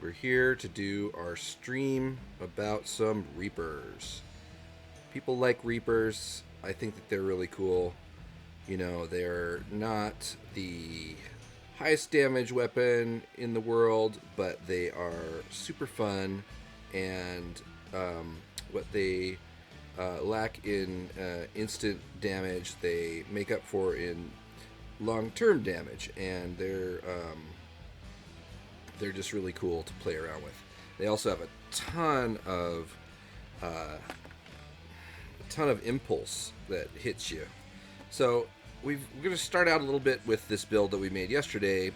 We're here to do our stream about some Reapers. People like Reapers. I think that they're really cool. You know, they're not the highest damage weapon in the world, but they are super fun. And what they lack in instant damage, they make up for in long-term damage. And they're just really cool to play around with. They also have a ton of impulse that hits you. So we're going to start out a little bit with this build that we made yesterday,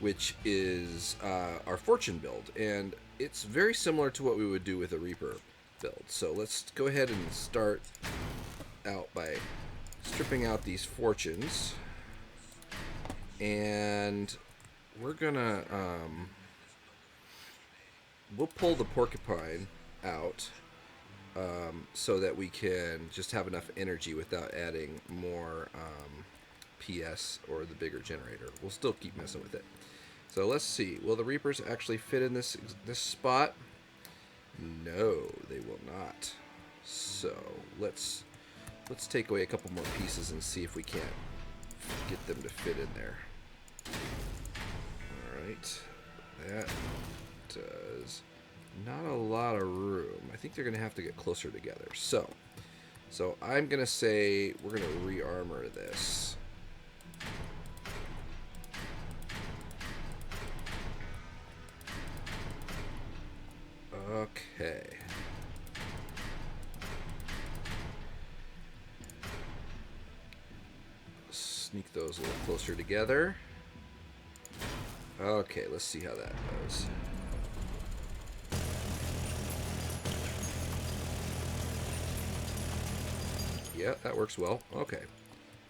which is our Fortune build, and it's very similar to what we would do with a Reaper build. So let's go ahead and start out by stripping out these Fortunes, and we're gonna we'll pull the Porcupine out so that we can just have enough energy without adding more PS or the bigger generator. We'll still keep messing with it. So let's see. Will the Reapers actually fit in this spot? No, they will not. So let's take away a couple more pieces and see if we can't get them to fit in there. All right, that does not a lot of room. I think they're going to have to get closer together. So I'm going to say we're going to re-armor this. Okay. Sneak those a little closer together. Okay, let's see how that goes. Yeah, that works well. Okay.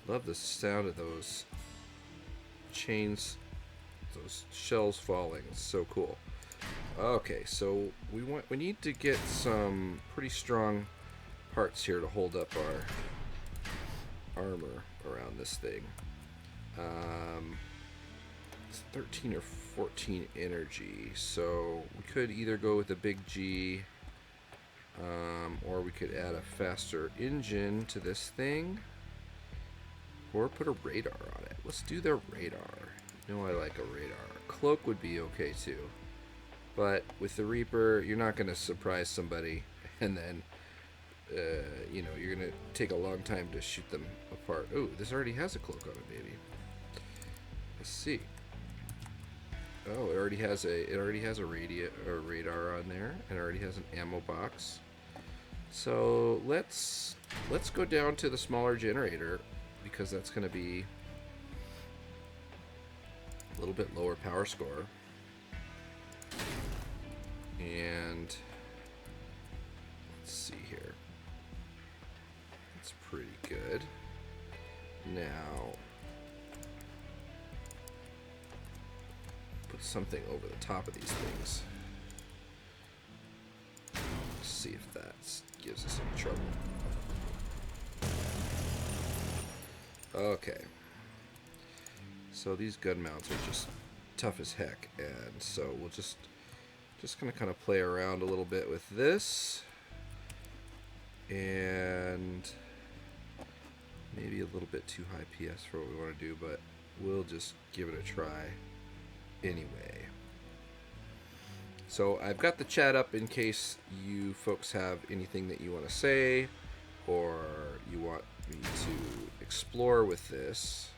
Love the sound of those chains, those shells falling. It's so cool. Okay, so we need to get some pretty strong parts here to hold up our armor around this thing. It's 13 or 14 energy, so we could either go with a big G, or we could add a faster engine to this thing, or put a radar on it. Let's do the radar. You know I like a radar. Cloak would be okay too. But with the Reaper, you're not going to surprise somebody, and then, you're going to take a long time to shoot them apart. Oh, this already has a cloak on it, maybe. Let's see. Oh, it already has a radar on there, and it already has an ammo box. So let's go down to the smaller generator, because that's going to be a little bit lower power score. And let's see here. That's pretty good. Now, put something over the top of these things. Let's see if that gives us any trouble. Okay. So these gun mounts are just tough as heck, and so we'll just going to kind of play around a little bit with this, and maybe a little bit too high PS for what we want to do, but we'll just give it a try anyway. So I've got the chat up in case you folks have anything that you want to say, or you want me to explore with this.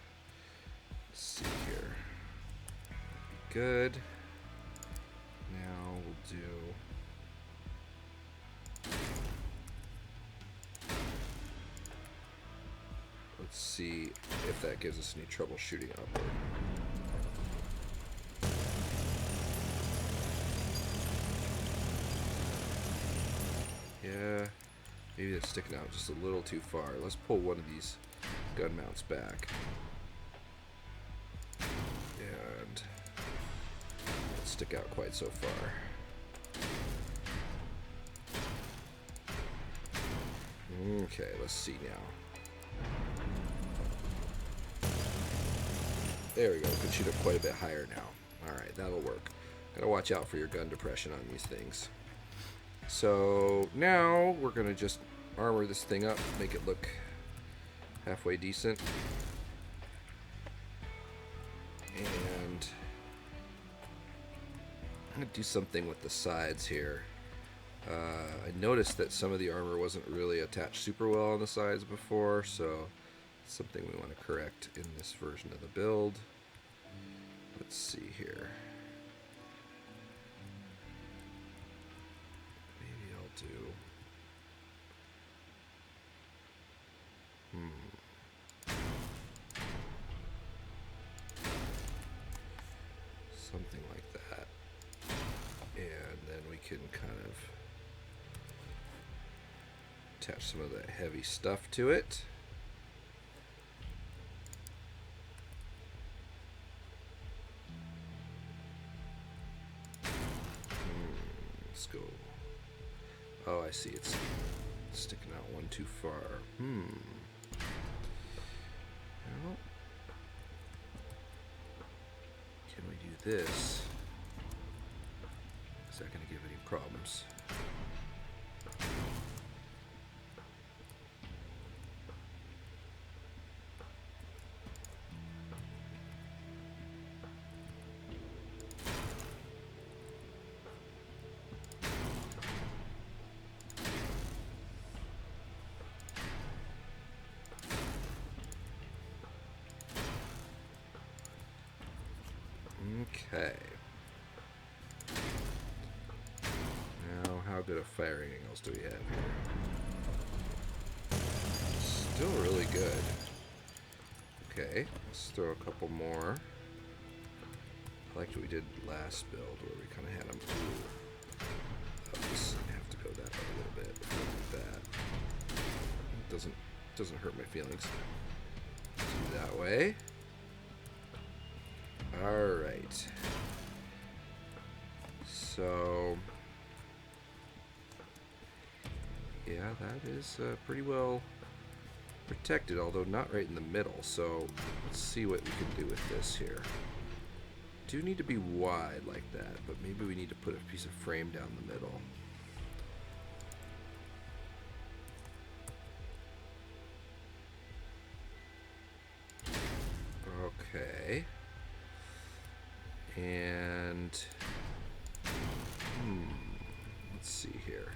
Let's see here. Good. Now we'll do let's see if that gives us any trouble shooting upward. Yeah, maybe it's sticking out just a little too far. Let's pull one of these gun mounts back. And not stick out quite so far. Okay, let's see now. There we go. We can shoot up quite a bit higher now. Alright, that'll work. Gotta watch out for your gun depression on these things. So now we're gonna just armor this thing up, make it look halfway decent. And I'm gonna do something with the sides here. I noticed that some of the armor wasn't really attached super well on the sides before, so it's something we want to correct in this version of the build. Let's see here. Maybe I'll do... something like that. And then we can kind of attach some of that heavy stuff to it. Let's go. Oh, I see. It's sticking out one too far. Well, can we do this? Is that going to give any problems? Okay. Now, how good of firing angles do we have here? Still really good. Okay, let's throw a couple more. I liked what we did last build, where we kind of had them. I'll just have to go that way a little bit. Like that. It doesn't hurt my feelings. Do that way. Alright. So, yeah, that is pretty well protected, although not right in the middle. So, let's see what we can do with this here. Do need to be wide like that, but maybe we need to put a piece of frame down the middle. Okay. And let's see here.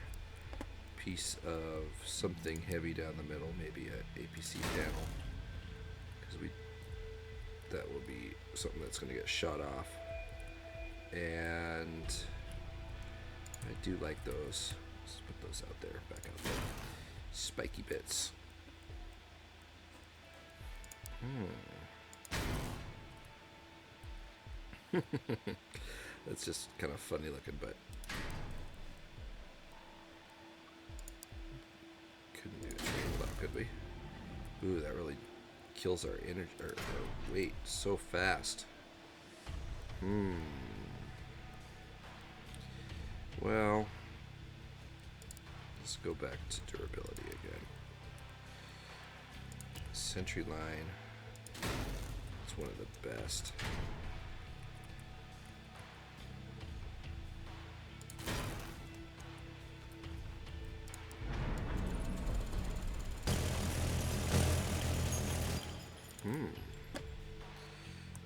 Piece of something heavy down the middle, maybe an APC panel, because that will be something that's going to get shot off. And I do like those. Let's put those out there, back out there. Spiky bits. That's just kind of funny looking, but couldn't do a train without, could we? Ooh, that really kills our energy, our weight so fast. Well, let's go back to durability again. Sentry line. It's one of the best.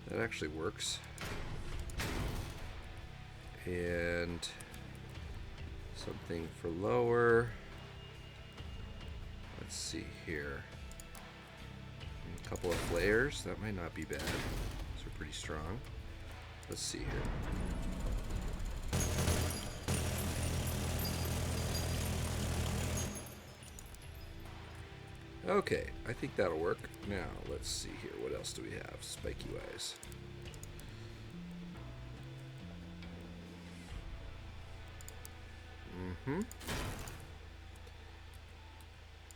That actually works. And something for lower. Let's see here. A couple of flares. That might not be bad. Those are pretty strong. Let's see here. Okay, I think that'll work. Now, let's see here. What else do we have, spiky-wise?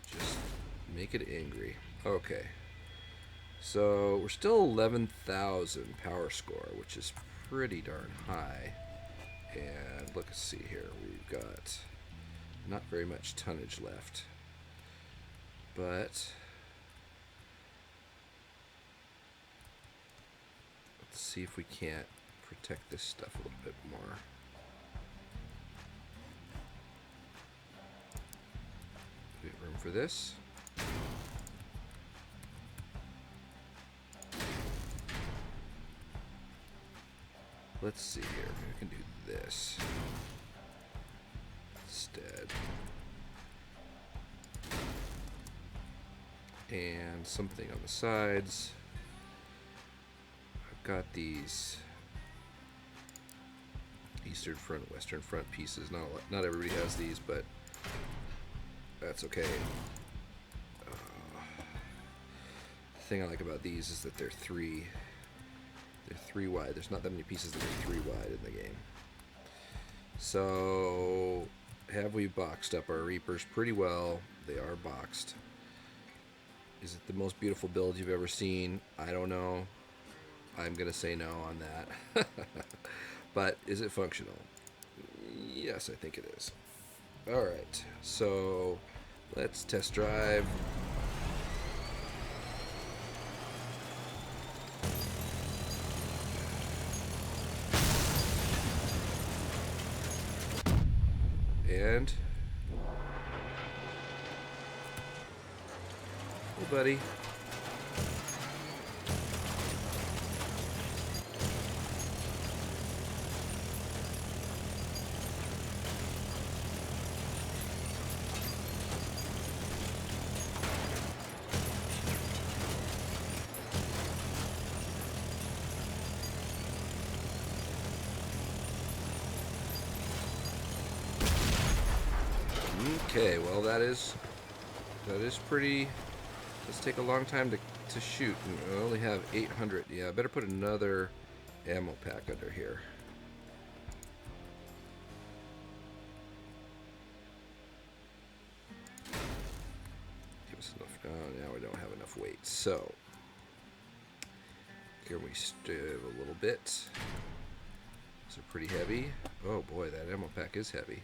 Just make it angry. Okay. So, we're still 11,000 power score, which is pretty darn high. And let's see here. We've got not very much tonnage left. But let's see if we can't protect this stuff a little bit more. We have room for this. Let's see here. We can do this instead. And something on the sides. I've got these Eastern Front, Western Front pieces. Not everybody has these, but that's okay. The thing I like about these is that they're three wide. There's not that many pieces that are 3 wide in the game. So, have we boxed up our Reapers pretty well? They are boxed. Is it the most beautiful build you've ever seen? I don't know. I'm going to say no on that. But is it functional? Yes, I think it is. Alright, so let's test drive. And hey, buddy. Okay, well that is pretty. Let's take a long time to shoot. I only have 800. Yeah, I better put another ammo pack under here. Give us enough. Oh, now we don't have enough weight. So here we still a little bit. These are pretty heavy. Oh boy, that ammo pack is heavy.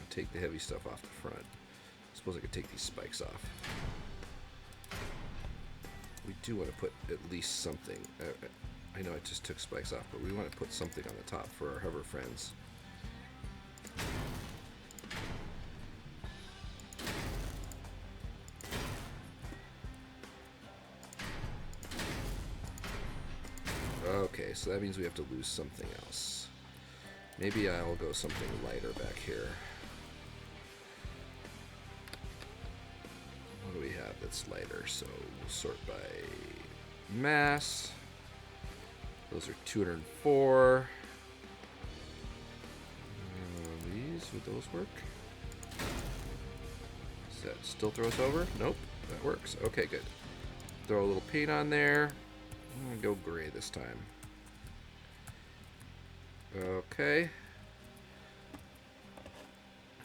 Take the heavy stuff off the front. I suppose I could take these spikes off. We do want to put at least something. I know I just took spikes off, but we want to put something on the top for our hover friends. Okay, so that means we have to lose something else. Maybe I'll go something lighter back here. What do we have that's lighter? So we'll sort by mass. Those are 204. Would those work? Does that still throw us over? Nope, that works. Okay, good. Throw a little paint on there. I'm gonna go gray this time. Okay.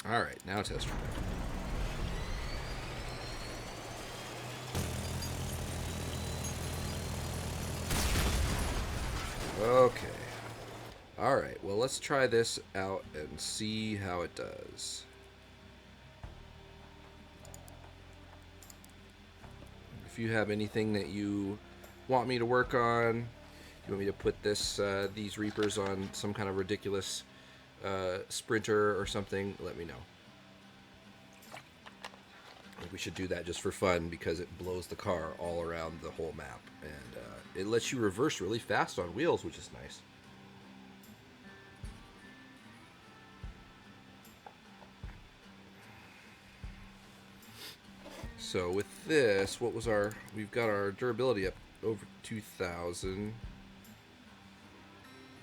Alright, now test drive. Okay. Alright, well let's try this out and see how it does. If you have anything that you want me to work on, you want me to put these Reapers on some kind of ridiculous sprinter or something, let me know. I think we should do that just for fun because it blows the car all around the whole map. And it lets you reverse really fast on wheels, which is nice. So with this, we've got our durability up over 2,000.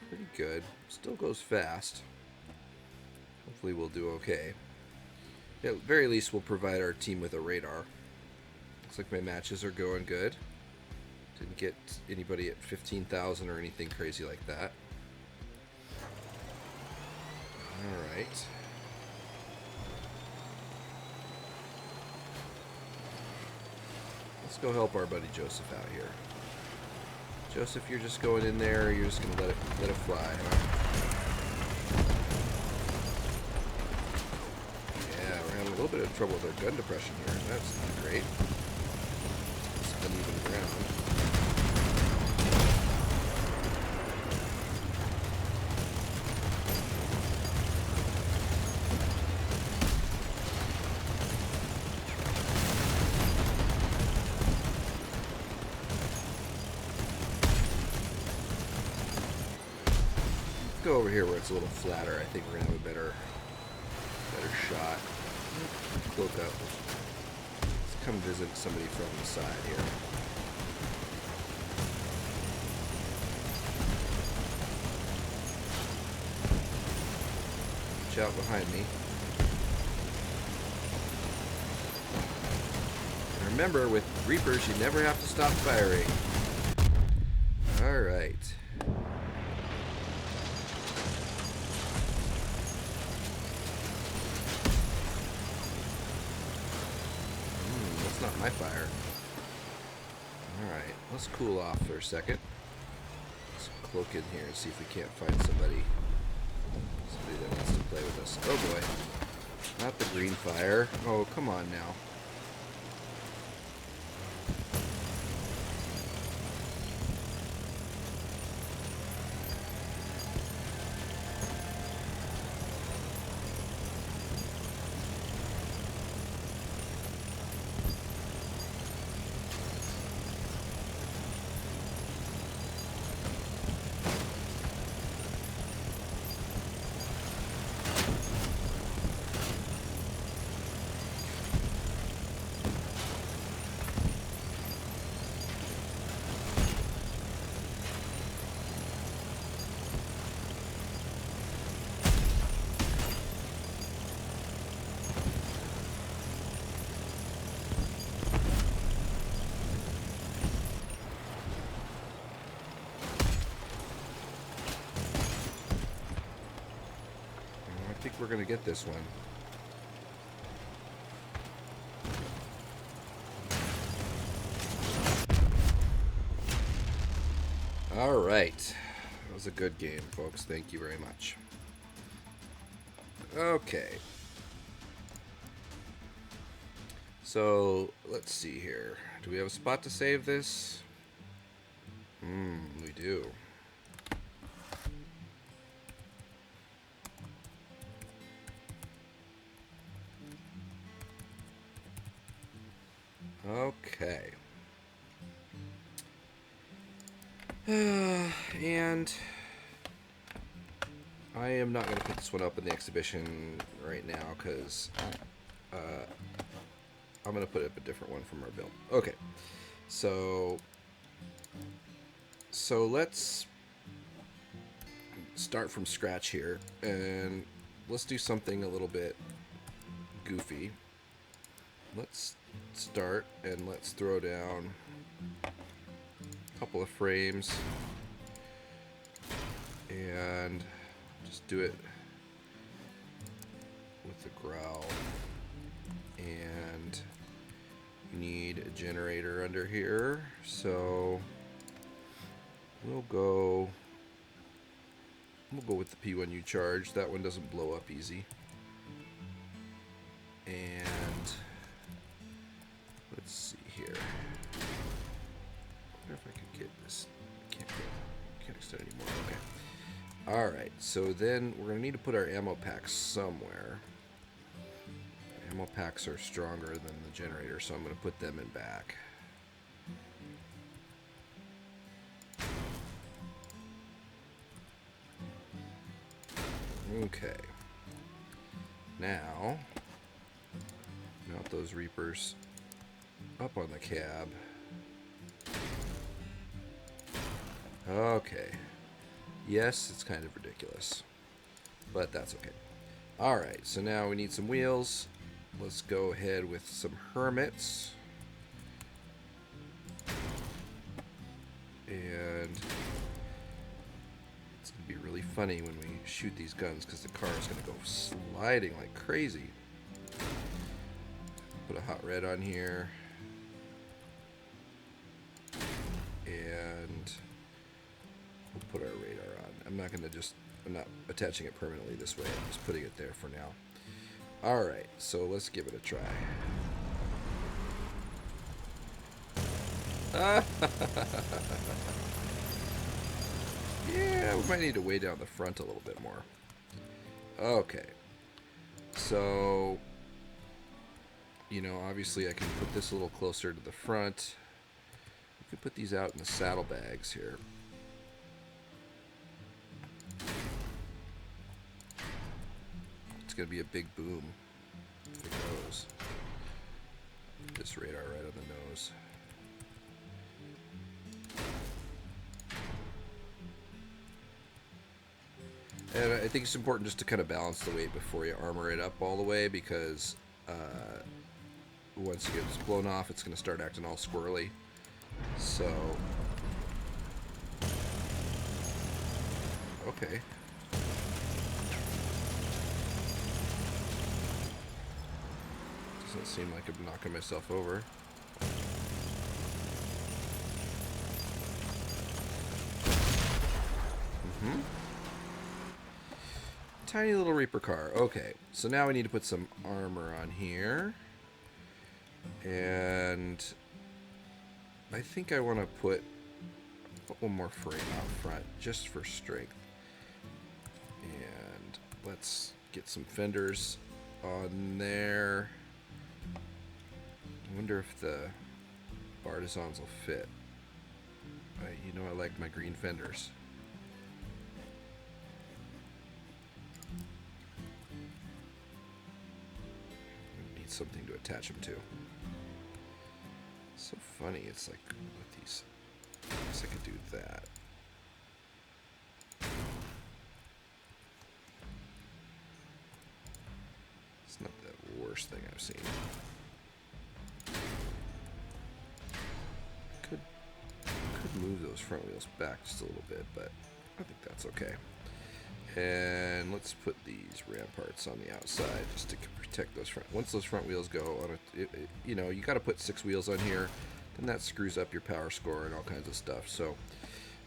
Pretty good. Still goes fast. Hopefully we'll do okay. At the very least, we'll provide our team with a radar. Looks like my matches are going good. Didn't get anybody at 15,000 or anything crazy like that. Alright. Let's go help our buddy Joseph out here. Joseph, you're just going in there, or you're just gonna let it fly, huh? Yeah, we're having a little little bit of trouble with our gun depression here. That's not great. It's uneven ground. Go over here where it's a little flatter. I think we're gonna have a better shot. Cloak up. Let's come visit somebody from the side here. Watch out behind me. And remember, with Reapers, you never have to stop firing. All right. Not my fire. Alright, let's cool off for a second. Let's cloak in here and see if we can't find somebody that wants to play with us. Oh boy. Not the green fire. Oh, come on now. I think we're going to get this one. All right. That was a good game, folks. Thank you very much. Okay. So, let's see here. Do we have a spot to save this? We do. Okay. And I am not going to put this one up in the exhibition right now because I'm going to put up a different one from our build. Okay. So let's start from scratch here and let's do something a little bit goofy. Let's start and let's throw down a couple of frames and just do it with the growl. And you need a generator under here, so we'll go with the P1U charge. That one doesn't blow up easy. And let's see here. I wonder if I could get this. Can't extend anymore. Okay. Alright, so then we're going to need to put our ammo packs somewhere. Ammo packs are stronger than the generator, so I'm going to put them in back. Okay. Now, mount those Reapers up on the cab. Okay. Yes, it's kind of ridiculous, but that's okay. Alright, so now we need some wheels. Let's go ahead with some Hermits. And it's going to be really funny when we shoot these guns because the car is going to go sliding like crazy. Put a hot red on here. And we'll put our radar on. I'm not attaching it permanently this way. I'm just putting it there for now. Alright, so let's give it a try. Yeah, we might need to weigh down the front a little bit more. Okay. So, you know, obviously I can put this a little closer to the front. We can put these out in the saddlebags here. It's going to be a big boom if it goes. Put this radar right on the nose. And I think it's important just to kind of balance the weight before you armor it up all the way, because once it gets blown off, it's going to start acting all squirrely. So, okay. Doesn't seem like I'm knocking myself over. Tiny little Reaper car. Okay, so now we need to put some armor on here. And I think I want to put one more frame out front just for strength. And let's get some fenders on there. I wonder if the Bartizans will fit. You know I like my green fenders. Something to attach them to. So funny, it's like with these. I guess I could do that. It's not the worst thing I've seen. Could move those front wheels back just a little bit, but I think that's okay. And let's put these ramparts on the outside just to protect those front. Once those front wheels go on you know, you got to put 6 wheels on here, then that screws up your power score and all kinds of stuff. So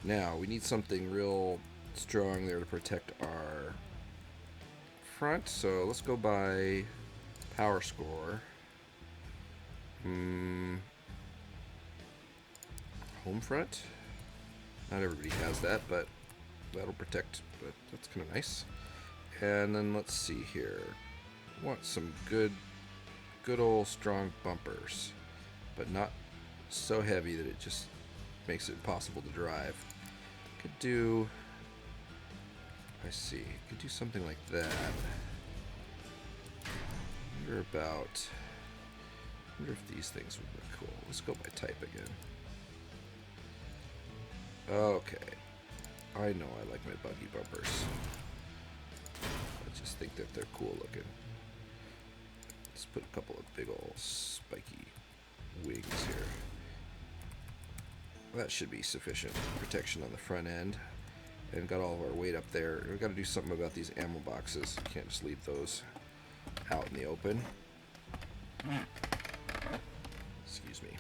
now we need something real strong there to protect our front. So let's go by power score. Home front. Not everybody has that, but that'll protect, but that's kind of nice. And then let's see here. Want some good old strong bumpers, but not so heavy that it just makes it impossible to drive. Could do, I see, could do something like that. Wonder if these things would look cool. Let's go by type again. Okay. I know I like my buggy bumpers. I just think that they're cool looking. Let's put a couple of big old spiky wings here. That should be sufficient protection on the front end. And got all of our weight up there. We've got to do something about these ammo boxes. Can't just leave those out in the open. Excuse me.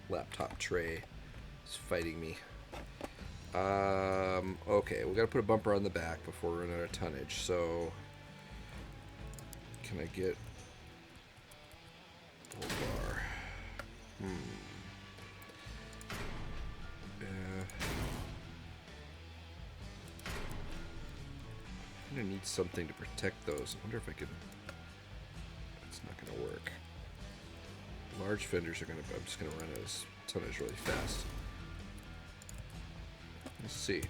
Laptop tray. It's fighting me. Okay, we got to put a bumper on the back before we run out of tonnage. So, can I get bull bar? I'm gonna need something to protect those. I wonder if I could. It's not gonna work. Large fenders are gonna. I'm just gonna run out of tonnage really fast. Let's see.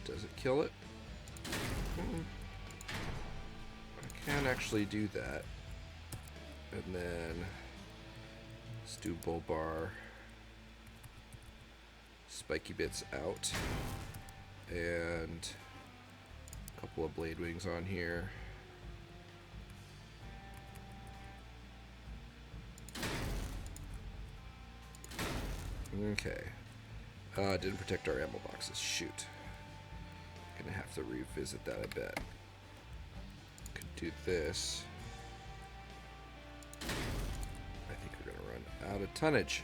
Does it kill it? I can actually do that. And then let's do bull bar. Spiky bits out. And a couple of blade wings on here. Okay. Didn't protect our ammo boxes. Shoot. Gonna have to revisit that, I bet. Could do this. I think we're gonna run out of tonnage.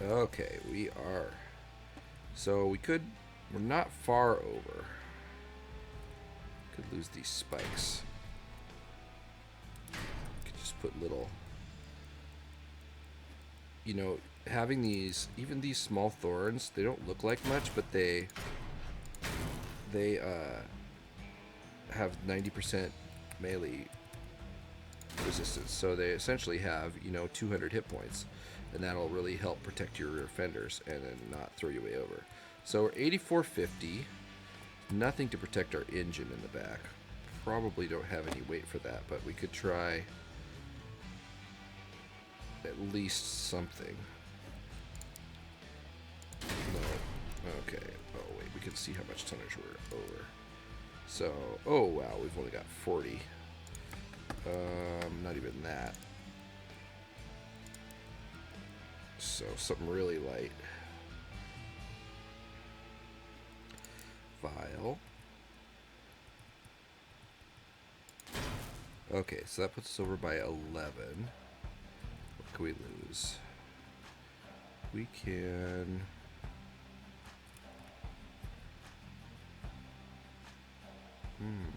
Okay, we are. So we could. We're not far over. Could lose these spikes. Could just put little, you know, having these, even these small thorns, they don't look like much, but they have 90% melee resistance. So they essentially have, you know, 200 hit points, and that'll really help protect your rear fenders and then not throw you way over. So we're 8450. Nothing to protect our engine in the back. Probably don't have any weight for that, but we could try at least something. No. Okay. Oh, wait. We can see how much tonnage we're over. So, oh, wow. We've only got 40. Not even that. So, something really light. File. Okay, so that puts us over by 11. What can we lose? We can... I'm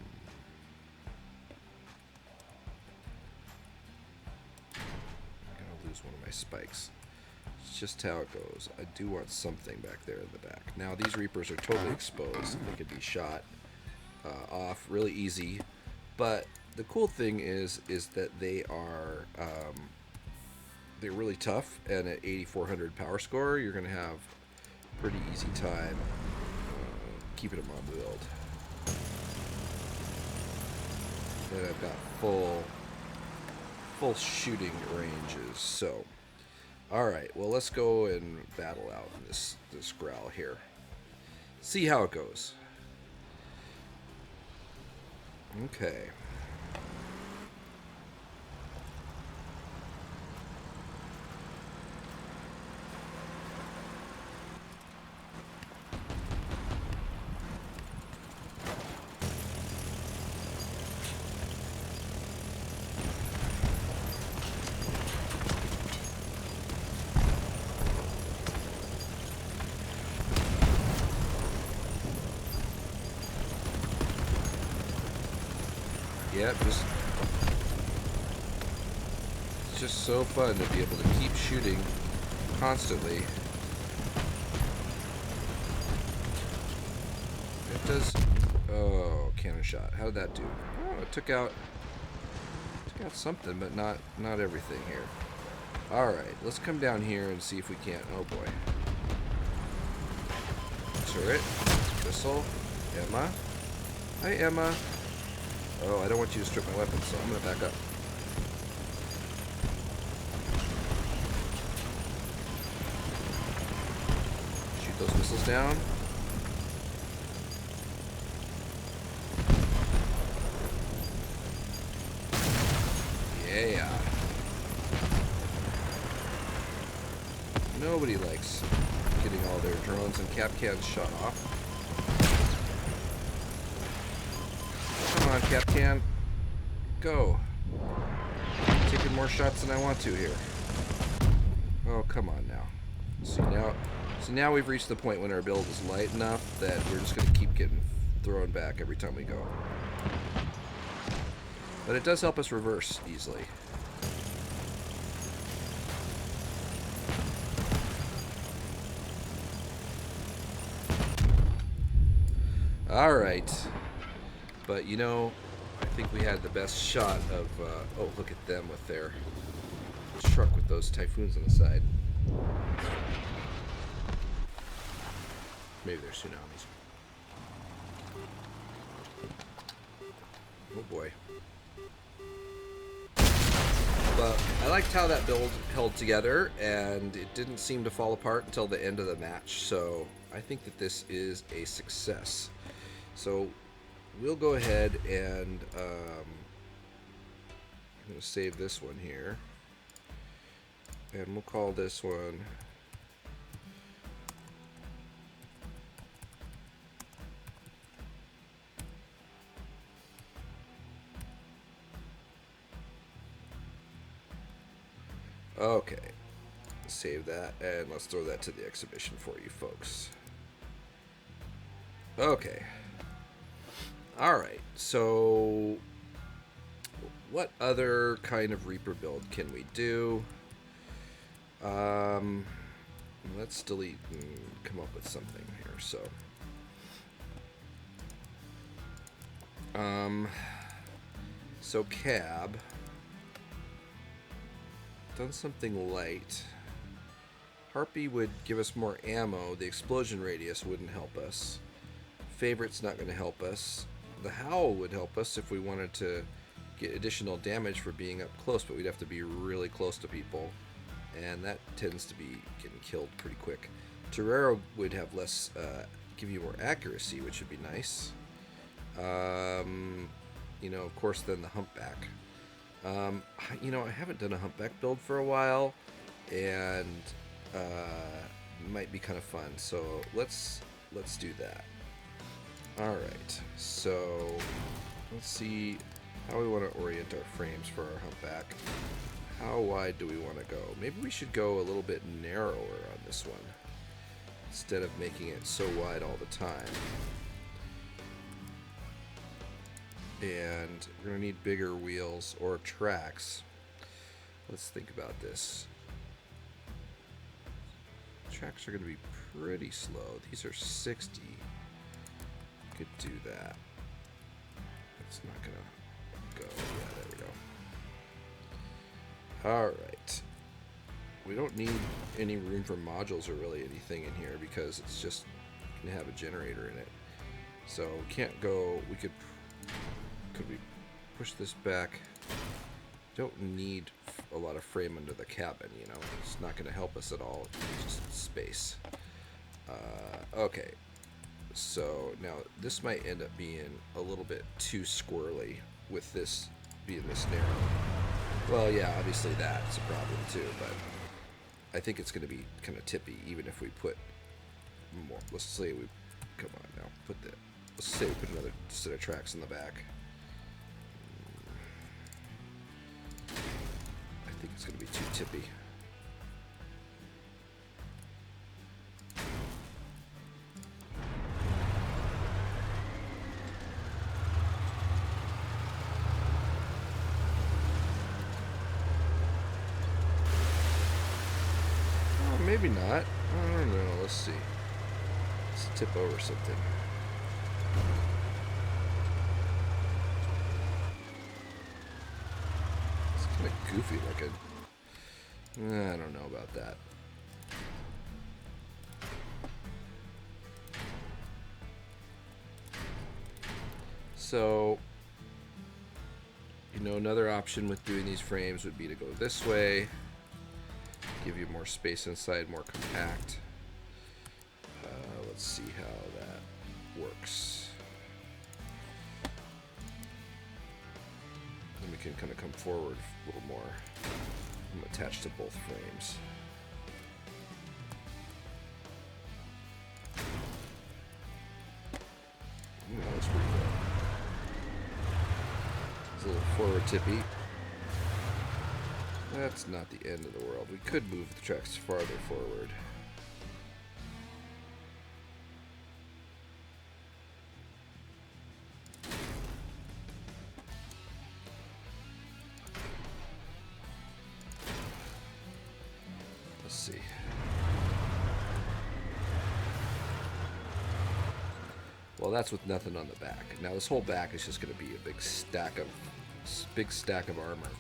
gonna lose one of my spikes. It's just how it goes. I do want something back there in the back. Now these Reapers are totally exposed. They could be shot off really easy. But the cool thing is that they are they're really tough, and at 8400 power score, you're gonna have a pretty easy time keeping them on build. And I've got full shooting ranges. So, all right. Well, let's go and battle out in this growl here. See how it goes. Okay. Yeah, it's just so fun to be able to keep shooting constantly. It does. Oh, cannon shot. How did that do? Oh, it took out something, but not everything here. All right, let's come down here and see if we can't. Oh boy. Turret, Thistle, Emma. Hi, Emma. Oh, I don't want you to strip my weapon, so I'm going to back up. Shoot those missiles down. Yeah. Nobody likes getting all their drones and Kapkans shot off. Come on, Kapkan. Go. I'm taking more shots than I want to here. Oh, come on now. See now we've reached the point when our build is light enough that we're just going to keep getting thrown back every time we go. But it does help us reverse easily. All right. But, you know, I think we had the best shot of... oh, look at them with their truck with those Typhoons on the side. Maybe they're tsunamis. Oh, boy. But I liked how that build held together, and it didn't seem to fall apart until the end of the match. So I think that this is a success. So... we'll go ahead and I'm going to save this one here, and we'll call this one okay. Save that, and let's throw that to the exhibition for you folks. Okay. All right, so what other kind of Reaper build can we do? Let's delete and come up with something here. So cab, done something light. Harpy would give us more ammo. The explosion radius wouldn't help us. Favorite's not going to help us. The Howl would help us if we wanted to get additional damage for being up close, but we'd have to be really close to people, and that tends to be getting killed pretty quick. Torero would have less, give you more accuracy, which would be nice. You know, of course, then the Humpback. You know, I haven't done a Humpback build for a while, and might be kind of fun. So let's do that. All right. So let's see how we want to orient our frames for our Humpback. How wide do we want to go? Maybe we should go a little bit narrower on this one instead of making it so wide all the time. And we're going to need bigger wheels or tracks. Let's think about this. Tracks are going to be pretty slow. These are 60. Could do that. It's not going to go. Yeah, there we go. Alright. We don't need any room for modules or really anything in here because it's just going to have a generator in it. So we can't go. We could we push this back? Don't need a lot of frame under the cabin, you know. It's not going to help us at all. It's just space. Okay. So now this might end up being a little bit too squirrely with this being this narrow. Well, yeah, obviously that's a problem too, but I think it's going to be kind of tippy even if we put more. Let's say we, come on now, let's say we put another set of tracks in the back. I think it's going to be too tippy. Oh, maybe not. I don't know. Let's see. Let's tip over something. Kind of goofy looking. I don't know about that. So, you know, another option with doing these frames would be to go this way, give you more space inside, more compact. Let's see how that works. We can kind of come forward a little more. I'm attached to both frames. Ooh, that looks pretty good. It's a little forward tippy. That's not the end of the world. We could move the tracks farther forward. Let's see. Well, that's with nothing on the back. Now this whole back is just going to be a big stack of armor.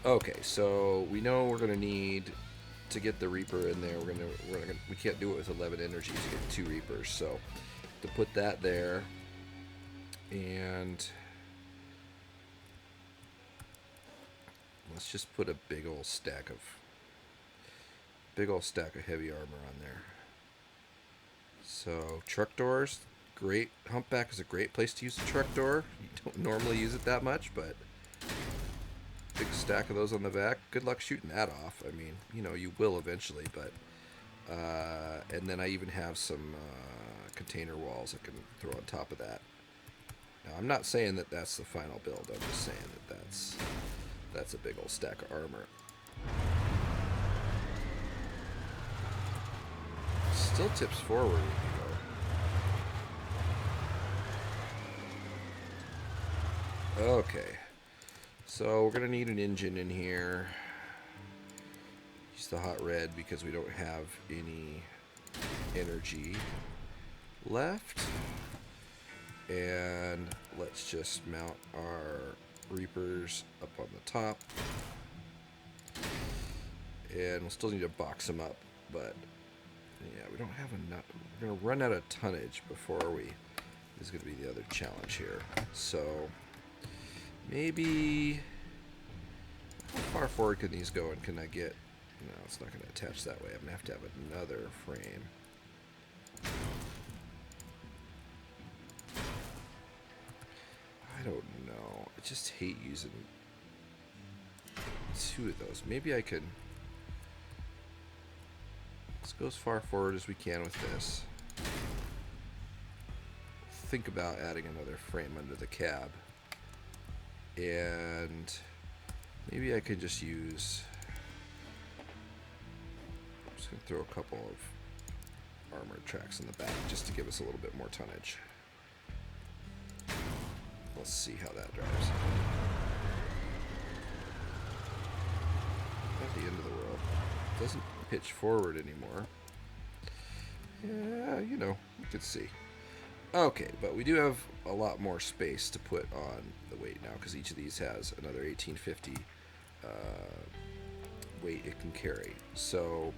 Okay, so we know we're going to need to get the Reaper in there. We can't do it with 11 energy to get 2 Reapers. So to put that there, and let's just put a big old stack of heavy armor on there. So truck doors, great. Humpback is a great place to use the truck door. You don't normally use it that much, but big stack of those on the back. Good luck shooting that off. I mean, you know, you will eventually, but and then I even have some container walls I can throw on top of that. Now, I'm not saying that that's the final build. I'm just saying that that's a big old stack of armor. Still tips forward when you Okay. So we're going to need an engine in here. Use the hot red because we don't have any energy left. And let's just mount our Reapers up on the top. And we'll still need to box them up, but yeah, we don't have enough. We're going to run out of tonnage before we... This is going to be the other challenge here. So maybe... How far forward can these go, and can I get... No, it's not going to attach that way. I'm going to have another frame. I don't know. I just hate using 2 of those. Maybe I could... Let's go as far forward as we can with this. Think about adding another frame under the cab. And maybe I could just use... I'm just going to throw a couple of armored tracks in the back just to give us a little bit more tonnage. Let's see how that drives. Not the end of the world. It doesn't pitch forward anymore. Yeah, you know, you could see. Okay, but we do have a lot more space to put on the weight now because each of these has another 1850 weight it can carry. So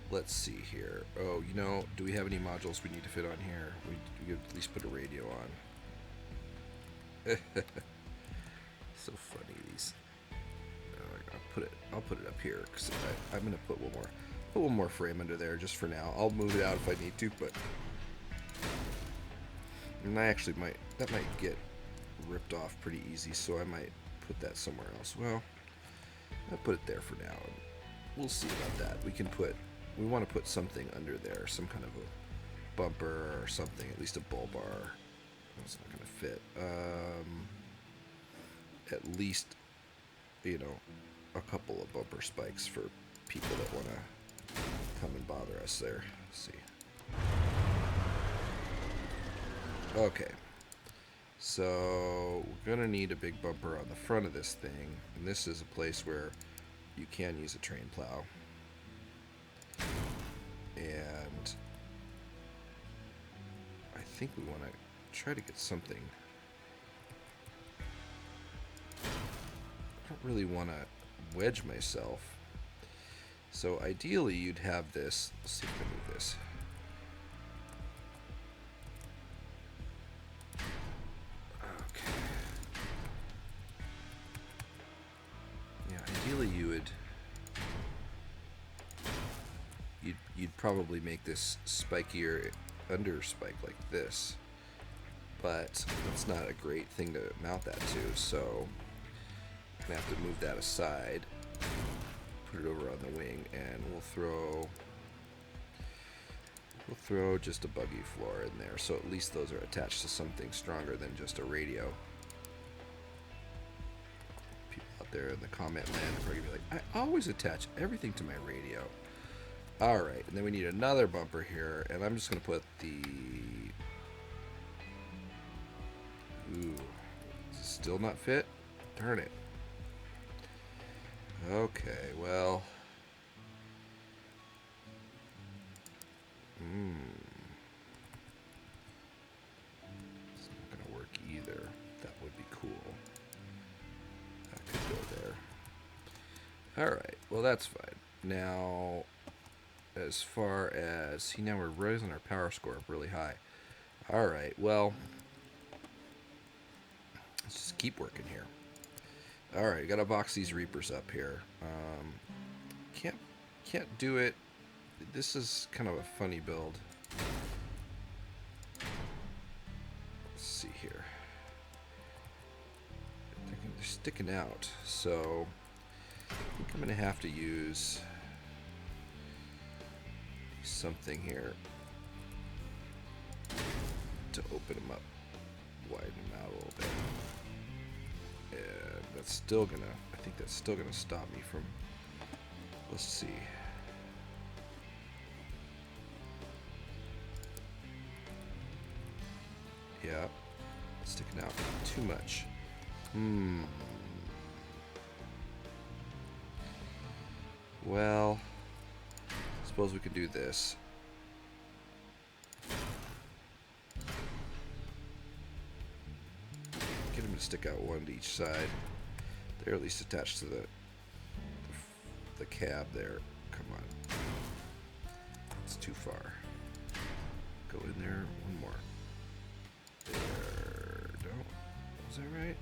let's see here. Oh, you know, do we have any modules we need to fit on here? We could at least put a radio on. So funny, these. I'll put it up here because I'm gonna put one more frame under there just for now. I'll move it out if I need to, but and I actually might get ripped off pretty easy, so I might put that somewhere else. Well, I'll put it there for now, and we'll see about that. We want to put something under there, some kind of a bumper or something, at least a bull bar. That's not gonna fit. At least, you know, a couple of bumper spikes for people that want to come and bother us there. Let's see. Okay. So we're going to need a big bumper on the front of this thing. And this is a place where you can use a train plow. And I think we want to try to get something. I don't really want to wedge myself. So ideally you'd have this. Let's see if I can move this. Okay. Yeah, ideally you'd probably make this spikier under spike like this. But that's not a great thing to mount that to, so I'm gonna have to move that aside. Put it over on the wing, and we'll throw just a buggy floor in there, so at least those are attached to something stronger than just a radio. People out there in the comment land are probably gonna be like, I always attach everything to my radio. Alright, and then we need another bumper here, and I'm just gonna put the... Ooh, does it still not fit? Darn it. Okay, well... It's not going to work either. That would be cool. That could go there. Alright, well that's fine. Now, as far as... See, now we're raising our power score up really high. Alright, well... Let's just keep working here. Alright, gotta box these Reapers up here. Can't do it. This is kind of a funny build. Let's see here. They're sticking out, so I think I'm gonna have to use something here to open them up, widen them out a little bit. And that's still gonna, I think that's still gonna stop me from, let's see. Yeah, sticking out too much. Well, suppose we could do this. Get him to stick out one to each side. They're at least attached to the cab there. Come on. It's too far. Go in there. One more. There. Don't. Was that right?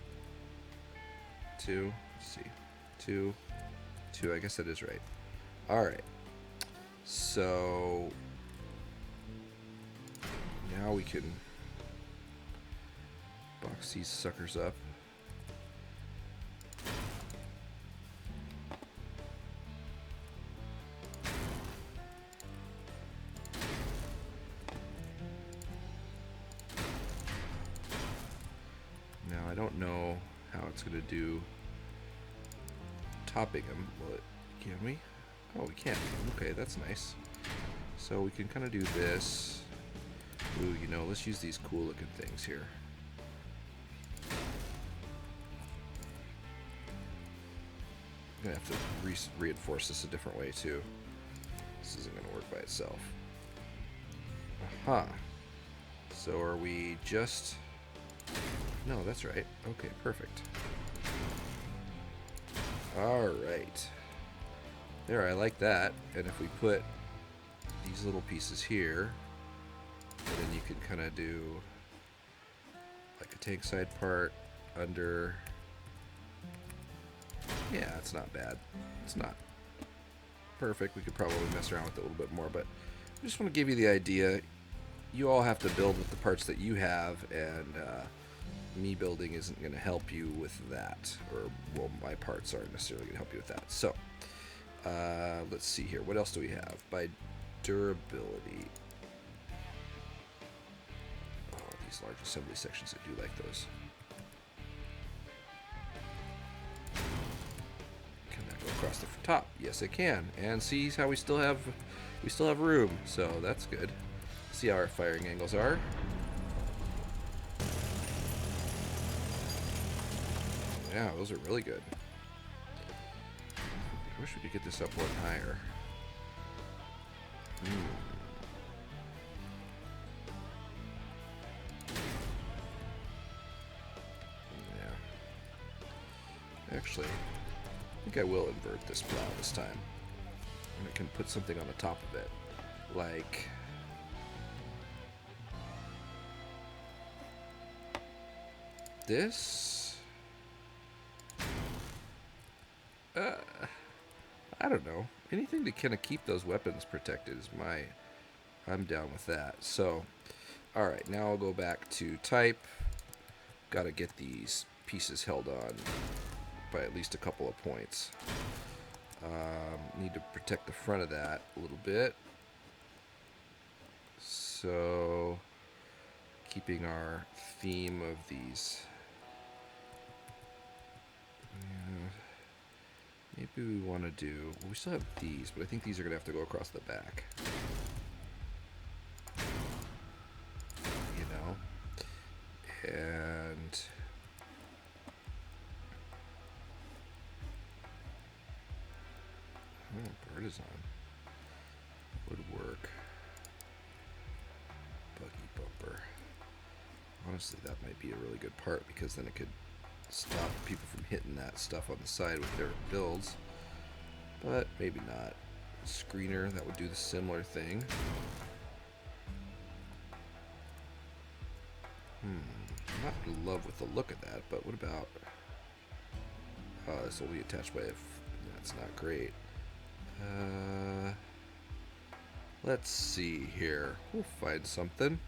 2. Let's see. 2. 2. I guess that is right. Alright. So now we can box these suckers up. Now I don't know how it's going to do topping them. Will it? Can we? Oh, we can. Okay, that's nice. So we can kind of do this. Ooh, you know, let's use these cool looking things here. I'm going to have to reinforce this a different way too. This isn't going to work by itself. Aha. So are we just... No, that's right. Okay, perfect. Alright. There, I like that. And if we put these little pieces here, and then you can kind of do like a tank side part under... Yeah, it's not bad. It's not perfect. We could probably mess around with it a little bit more, but I just want to give you the idea. You all have to build with the parts that you have, and me building isn't going to help you with that. Or, well, my parts aren't necessarily going to help you with that. So, let's see here. What else do we have? By durability. Oh, these large assembly sections, I do like those. Can that go across the top? Yes, it can. And see how we still have room. So that's good. See how our firing angles are. Yeah, those are really good. I wish we could get this up one higher. Yeah. Actually, I think I will invert this plow this time. And I can put something on the top of it. Like... this? I don't know. Anything to kind of keep those weapons protected is I'm down with that. So, alright, now I'll go back to type. Gotta get these pieces held on by at least a couple of points. Need to protect the front of that a little bit. So, keeping our theme of these. Maybe we want to do... Well, we still have these, but I think these are going to have to go across the back. You know? And... Oh, bird is on. Would work. Buggy bumper. Honestly, that might be a really good part, because then it could stop people from hitting that stuff on the side with their builds, but maybe not. Screener, that would do the similar thing. I'm not in love with the look of that, but what about... this will be attached by a... That's not great. Let's see here. We'll find something.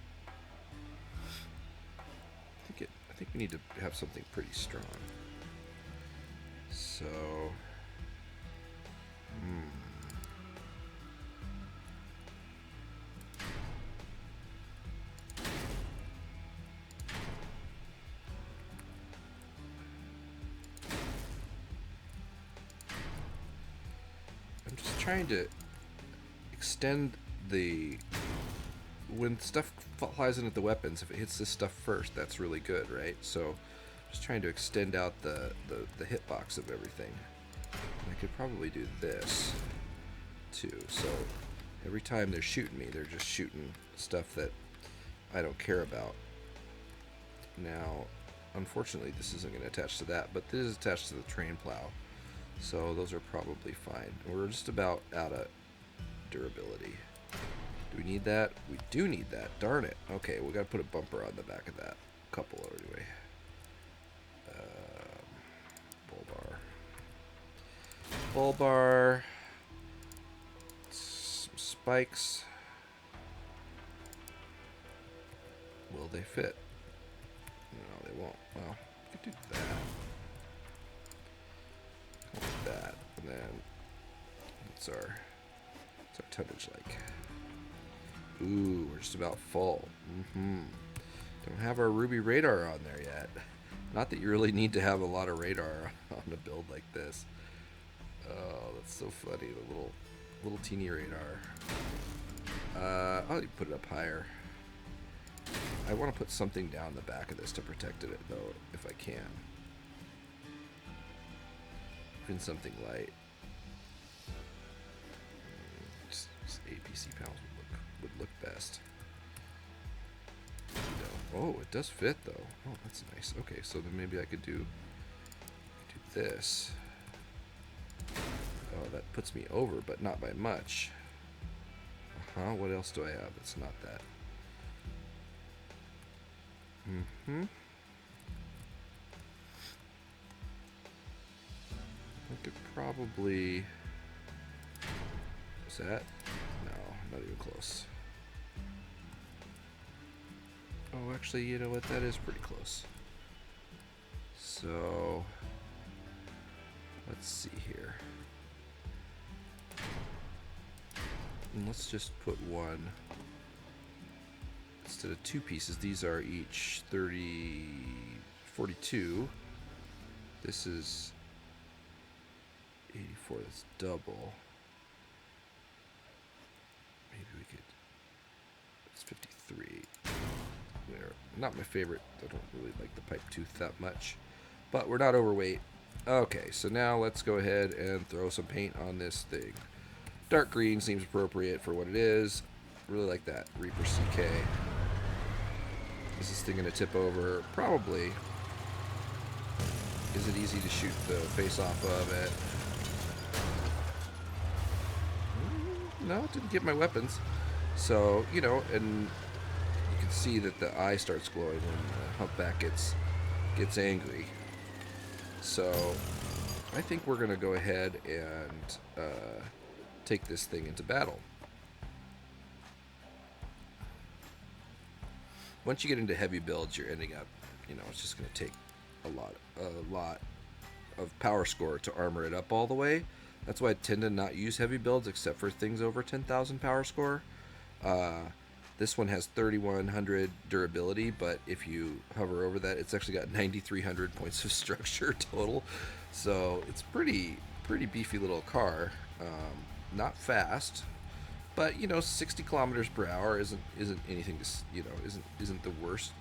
I think we need to have something pretty strong. So, I'm just trying to extend the when stuff flies in at the weapons, if it hits this stuff first, that's really good, right? So just trying to extend out the hitbox of everything. And I could probably do this too. So every time they're shooting me, they're just shooting stuff that I don't care about. Now, unfortunately, this isn't going to attach to that, but this is attached to the train plow. So those are probably fine. We're just about out of durability. Do we need that? We do need that. Darn it. Okay, we got to put a bumper on the back of that. Couple anyway. Bull bar. Bull bar. Some spikes. Will they fit? No, they won't. Well, we could do that. Like that. And then what's our tonnage like? Ooh, we're just about full. Don't have our Ruby radar on there yet. Not that you really need to have a lot of radar on a build like this. Oh, that's so funny. The little teeny radar. I'll put it up higher. I want to put something down the back of this to protect it, though, if I can. Even something light. Just APC panels would look best. Oh, it does fit though. Oh, that's nice. Okay, so then maybe I could do this. Oh, that puts me over, but not by much. What else do I have that's not that? I could probably... Is that? No, not even close. Oh, actually, you know what? That is pretty close. So, let's see here. And let's just put one. Instead of two pieces, these are each 42. This is 84, that's double. Maybe we could, it's 53. They're not my favorite. I don't really like the pipe tooth that much, but we're not overweight. Okay, so now let's go ahead and throw some paint on this thing. Dark green seems appropriate for what it is. Really like that Reaper CK. Is this thing gonna tip over? Probably. Is it easy to shoot the face off of it? No, it didn't get my weapons. So, you know, and you can see that the eye starts glowing when the humpback gets angry. So, I think we're gonna go ahead and take this thing into battle. Once you get into heavy builds, you're ending up, you know, it's just going to take a lot of power score to armor it up all the way. That's why I tend to not use heavy builds except for things over 10,000 power score. This one has 3,100 durability, but if you hover over that, it's actually got 9,300 points of structure total. So it's pretty beefy little car. Not fast. But you know, 60 kilometers per hour isn't anything to, you know, isn't the worst.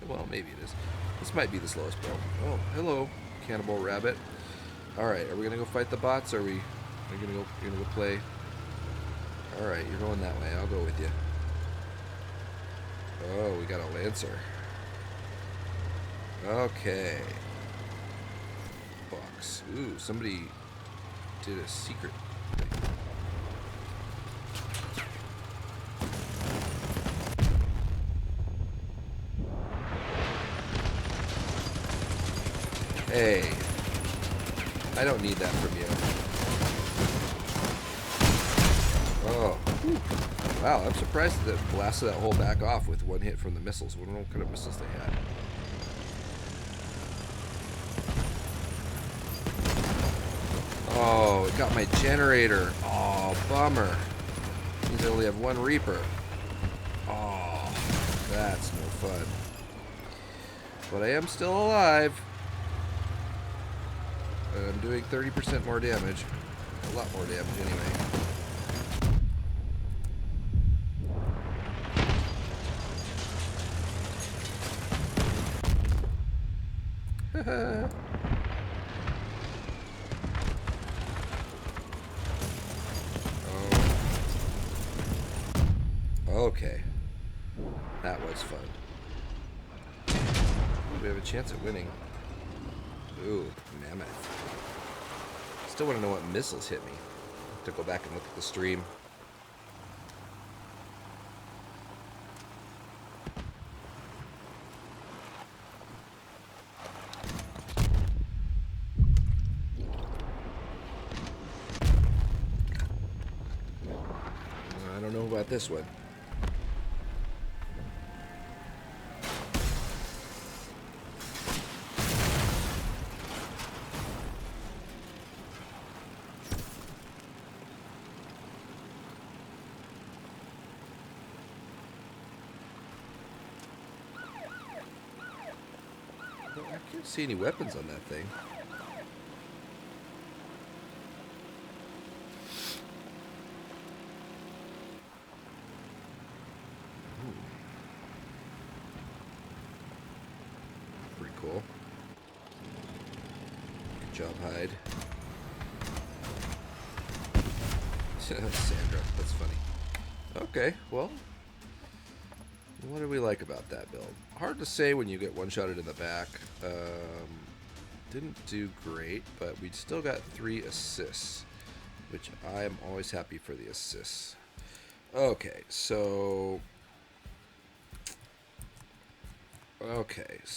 Well, maybe it is. This might be the slowest build. Oh, hello, Cannibal Rabbit. All right, are we gonna go fight the bots? Or are you gonna go play? All right, you're going that way. I'll go with you. Oh, we got a Lancer. Okay. Box. Ooh, somebody did a secret thing. Hey, I don't need that from you. Oh, wow, I'm surprised that it blasted that whole back off with one hit from the missiles. I don't know what kind of missiles they had. Oh, it got my generator. Oh, bummer. Means I only have one Reaper. Oh, that's no fun. But I am still alive. I'm doing 30% more damage. A lot more damage anyway. Okay. That was fun. We have a chance at winning. Ooh, mammoth. Still want to know what missiles hit me. Have to go back and look at the stream. I don't know about this one. I can't see any weapons on that thing. Pretty cool. Good job, Hyde. Sandra, that's funny. Okay, well, what do we like about that build? Hard to say when you get one-shotted in the back. Didn't do great, but we still got 3 assists, which I am always happy for the assists. Okay, so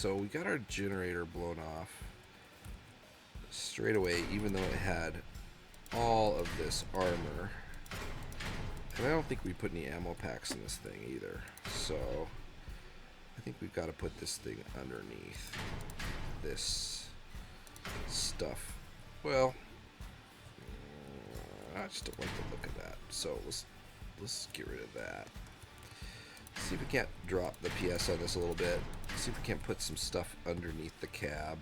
we got our generator blown off straight away, even though it had all of this armor. And I don't think we put any ammo packs in this thing either. So I think we've got to put this thing underneath this stuff. Well, I just don't like the look of that. So let's get rid of that. See if we can't drop the PS on this a little bit. See if we can't put some stuff underneath the cab.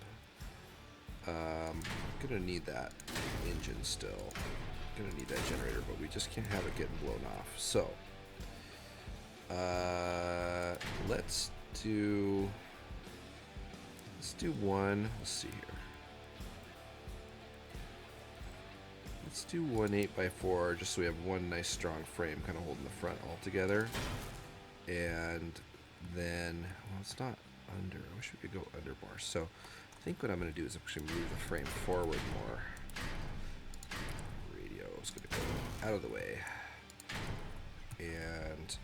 Gonna need that engine still. Gonna need that generator, but we just can't have it getting blown off. So let's do one. Let's see here. Let's do one 8x4 just so we have one nice strong frame kind of holding the front all together. And then, well, it's not under. I wish we could go under more. So I think what I'm going to do is actually move the frame forward more. Radio is going to go out of the way. And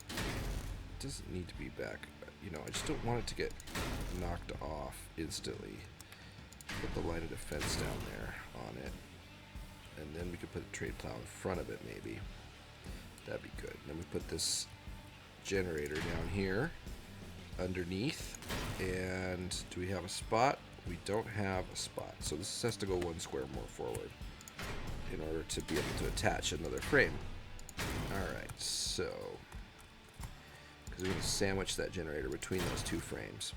it doesn't need to be back. You know, I just don't want it to get knocked off instantly. Put the line of defense down there on it. And then we could put a trade plow in front of it maybe. That'd be good. And then we put this generator down here underneath. And do we have a spot? We don't have a spot. So this has to go 1 square more forward in order to be able to attach another frame. Alright, so because we're going to sandwich that generator between those 2 frames.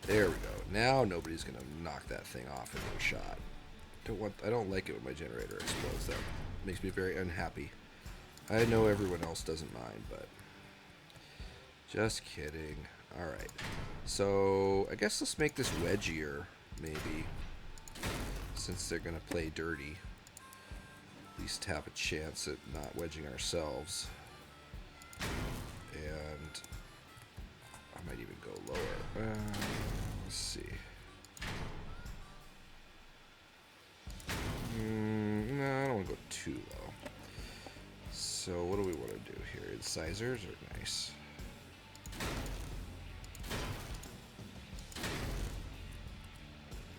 There we go. Now nobody's going to knock that thing off in one shot. I don't like it when my generator explodes. That makes me very unhappy. I know everyone else doesn't mind, but just kidding. Alright. So I guess let's make this wedgier, maybe. Since they're going to play dirty. At least have a chance at not wedging ourselves. And I might even go lower. Let's see. No, I don't want to go too low. So what do we want to do here? Incisors are nice.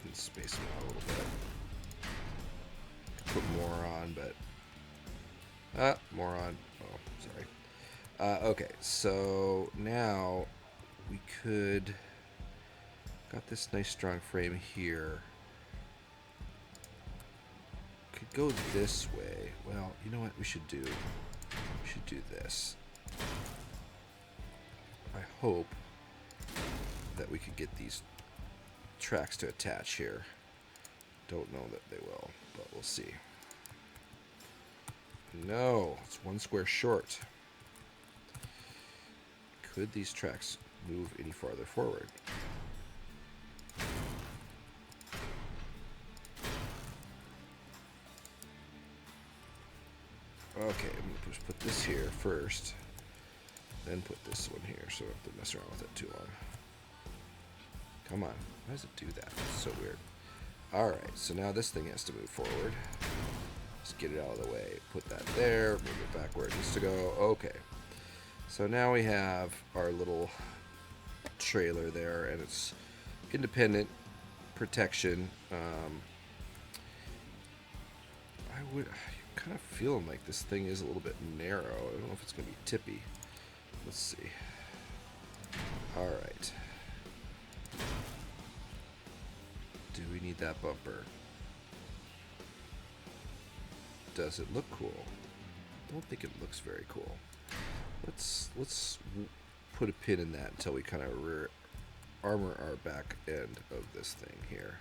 Let's space them out a little bit. Put more on, but more on. Oh, sorry. Okay, so now we could got this nice strong frame here. Could go this way. Well, you know what we should do? We should do this. I hope that we could get these tracks to attach here. Don't know that they will, but we'll see. No, it's 1 square short. could these tracks move any farther forward? Okay, I'm going to put this here first, then put this one here so I don't have to mess around with it too long. Come on. Why does it do that? It's so weird. Alright, so now this thing has to move forward. Just get it out of the way. Put that there, move it back where it needs to go. Okay. So now we have our little trailer there, and it's independent protection. I'm kind of feeling like this thing is a little bit narrow. I don't know if it's going to be tippy. Let's see. Alright. Do we need that bumper? Does it look cool? I don't think it looks very cool. Let's put a pin in that until we kind of armor our back end of this thing here.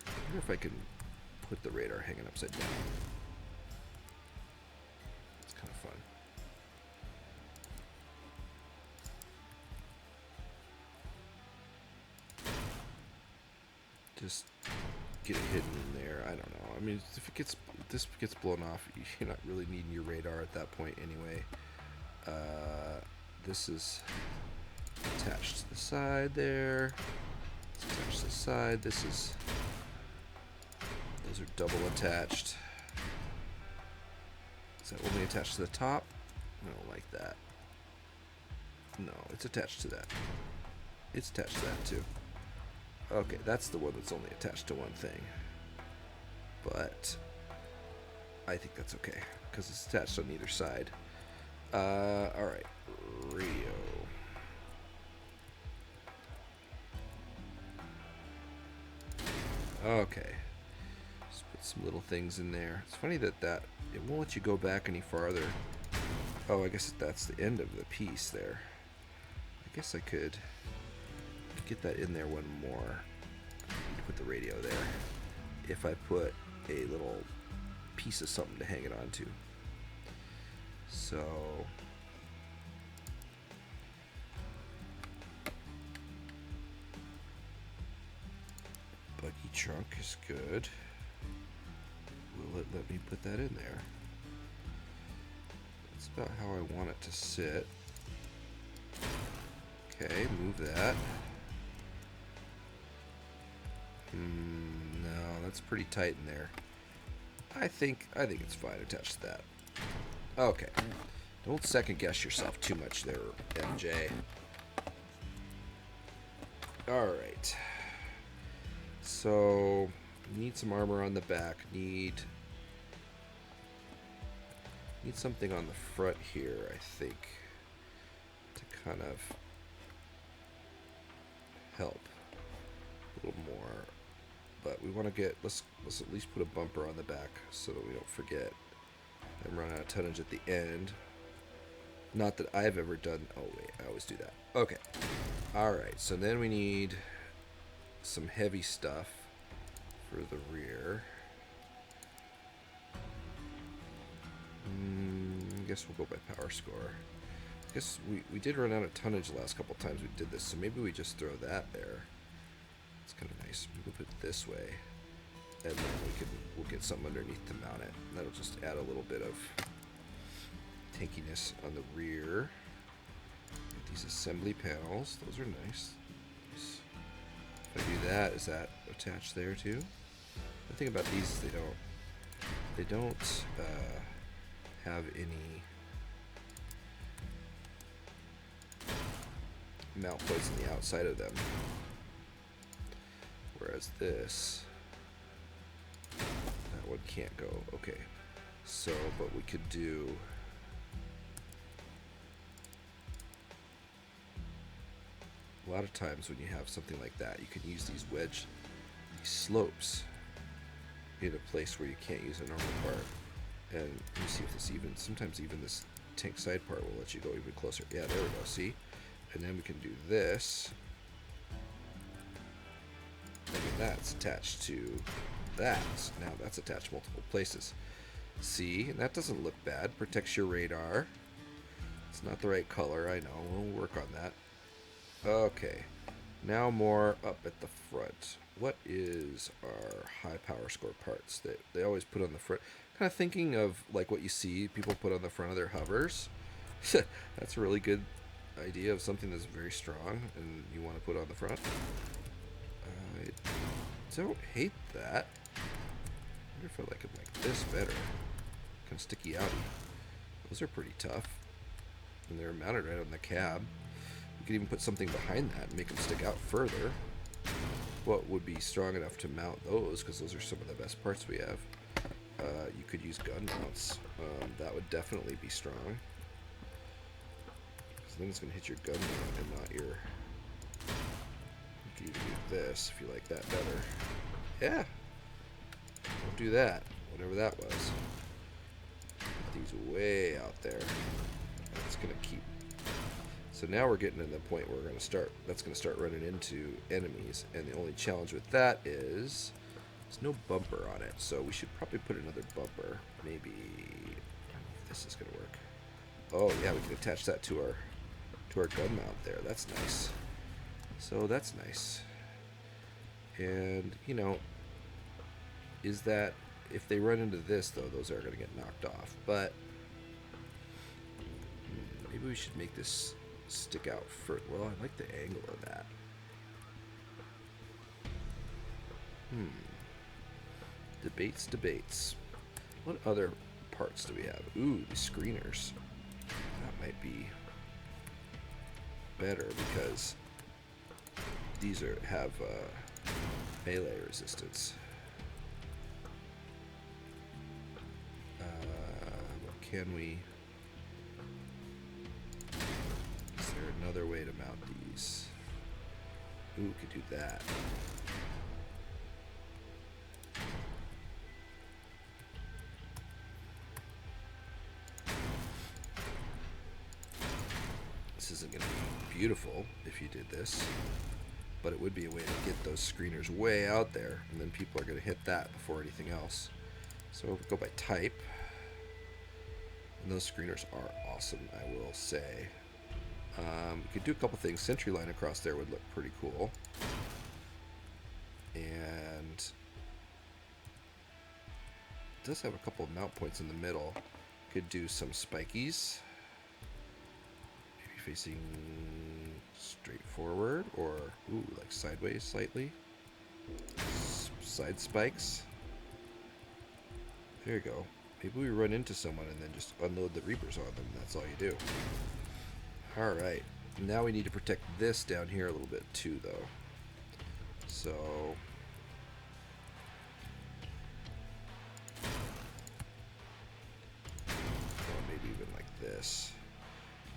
I wonder if I can put the radar hanging upside down. It's kind of fun. Just get it hidden in there. I don't know. I mean, if this gets blown off, you're not really needing your radar at that point anyway. This is attached to the side there. It's attached to the side. Those are double attached. Is that only attached to the top? I don't like that. No, it's attached to that. It's attached to that too. Okay, that's the one that's only attached to one thing. But I think that's okay, because it's attached on either side. Alright, radio. Okay. Just put some little things in there. It's funny that it won't let you go back any farther. Oh, I guess that's the end of the piece there. I guess I could get that in there one more. Put the radio there. If I put a little piece of something to hang it onto. So buggy trunk is good. Will it let me put that in there? That's about how I want it to sit. Okay, move that. No, that's pretty tight in there. I think it's fine attached to that. Okay. Don't second guess yourself too much there, MJ. Alright. So, need some armor on the back. Need something on the front here, I think, to kind of help a little more. But we want to get, let's at least put a bumper on the back so that we don't forget and run out of tonnage at the end. Not that I've ever done, oh wait, I always do that. Okay. Alright, so then we need some heavy stuff for the rear. I guess we'll go by power score. I guess we did run out of tonnage the last couple times we did this, so maybe we just throw that there. It's kind of nice. We can put it this way, and then we'll get something underneath to mount it. That'll just add a little bit of tankiness on the rear. Get these assembly panels. Those are nice. If I do that, is that attached there too? The thing about these is they don't have any mount points on the outside of them. Whereas this, that one can't go. Okay, so, but we could do a lot of times when you have something like that, you can use these slopes in a place where you can't use a normal part. And let me see if this sometimes even this tank side part will let you go even closer. Yeah, there we go, see? And then we can do this. And then that's attached to that. Now that's attached multiple places. See, and that doesn't look bad. Protects your radar. It's not the right color, I know. We'll work on that. Okay. Now more up at the front. What is our high power score parts that they always put on the front? Kind of thinking of like what you see people put on the front of their hovers. That's a really good idea of something that's very strong and you want to put on the front. I don't hate that. I wonder if I like it like this better. Kind of sticky outy. Those are pretty tough. And they're mounted right on the cab. You could even put something behind that and make them stick out further. What would be strong enough to mount those? Because those are some of the best parts we have. You could use gun mounts. That would definitely be strong. Because then it's going to hit your gun mount and not your... You could even do this if you like that better. Yeah. Don't do that. Whatever that was. Put these way out there. That's going to keep... So now we're getting to the point where we're going to start... That's going to start running into enemies. And the only challenge with that is... There's no bumper on it. So we should probably put another bumper. Maybe... I don't know if this is going to work. Oh, yeah, we can attach that to our gun mount there. That's nice. So that's nice. And, you know... Is that... If they run into this, though, those are going to get knocked off. But... Maybe we should make this stick out further. Well, I like the angle of that. Debates. What other parts do we have? Ooh, the screeners. That might be better because these have melee resistance. What can we... Is there another way to mount these? Ooh, could do that. This isn't going to be beautiful if you did this, but it would be a way to get those screeners way out there, and then people are going to hit that before anything else. So we'll go by type, and those screeners are awesome, I will say. We could do a couple things. Sentry line across there would look pretty cool. And it does have a couple of mount points in the middle. Could do some spikies. Maybe facing straight forward or, ooh, like sideways slightly. Side spikes. There you go. Maybe we run into someone and then just unload the Reapers on them. That's all you do. Alright, now we need to protect this down here a little bit too, though. So... Or maybe even like this.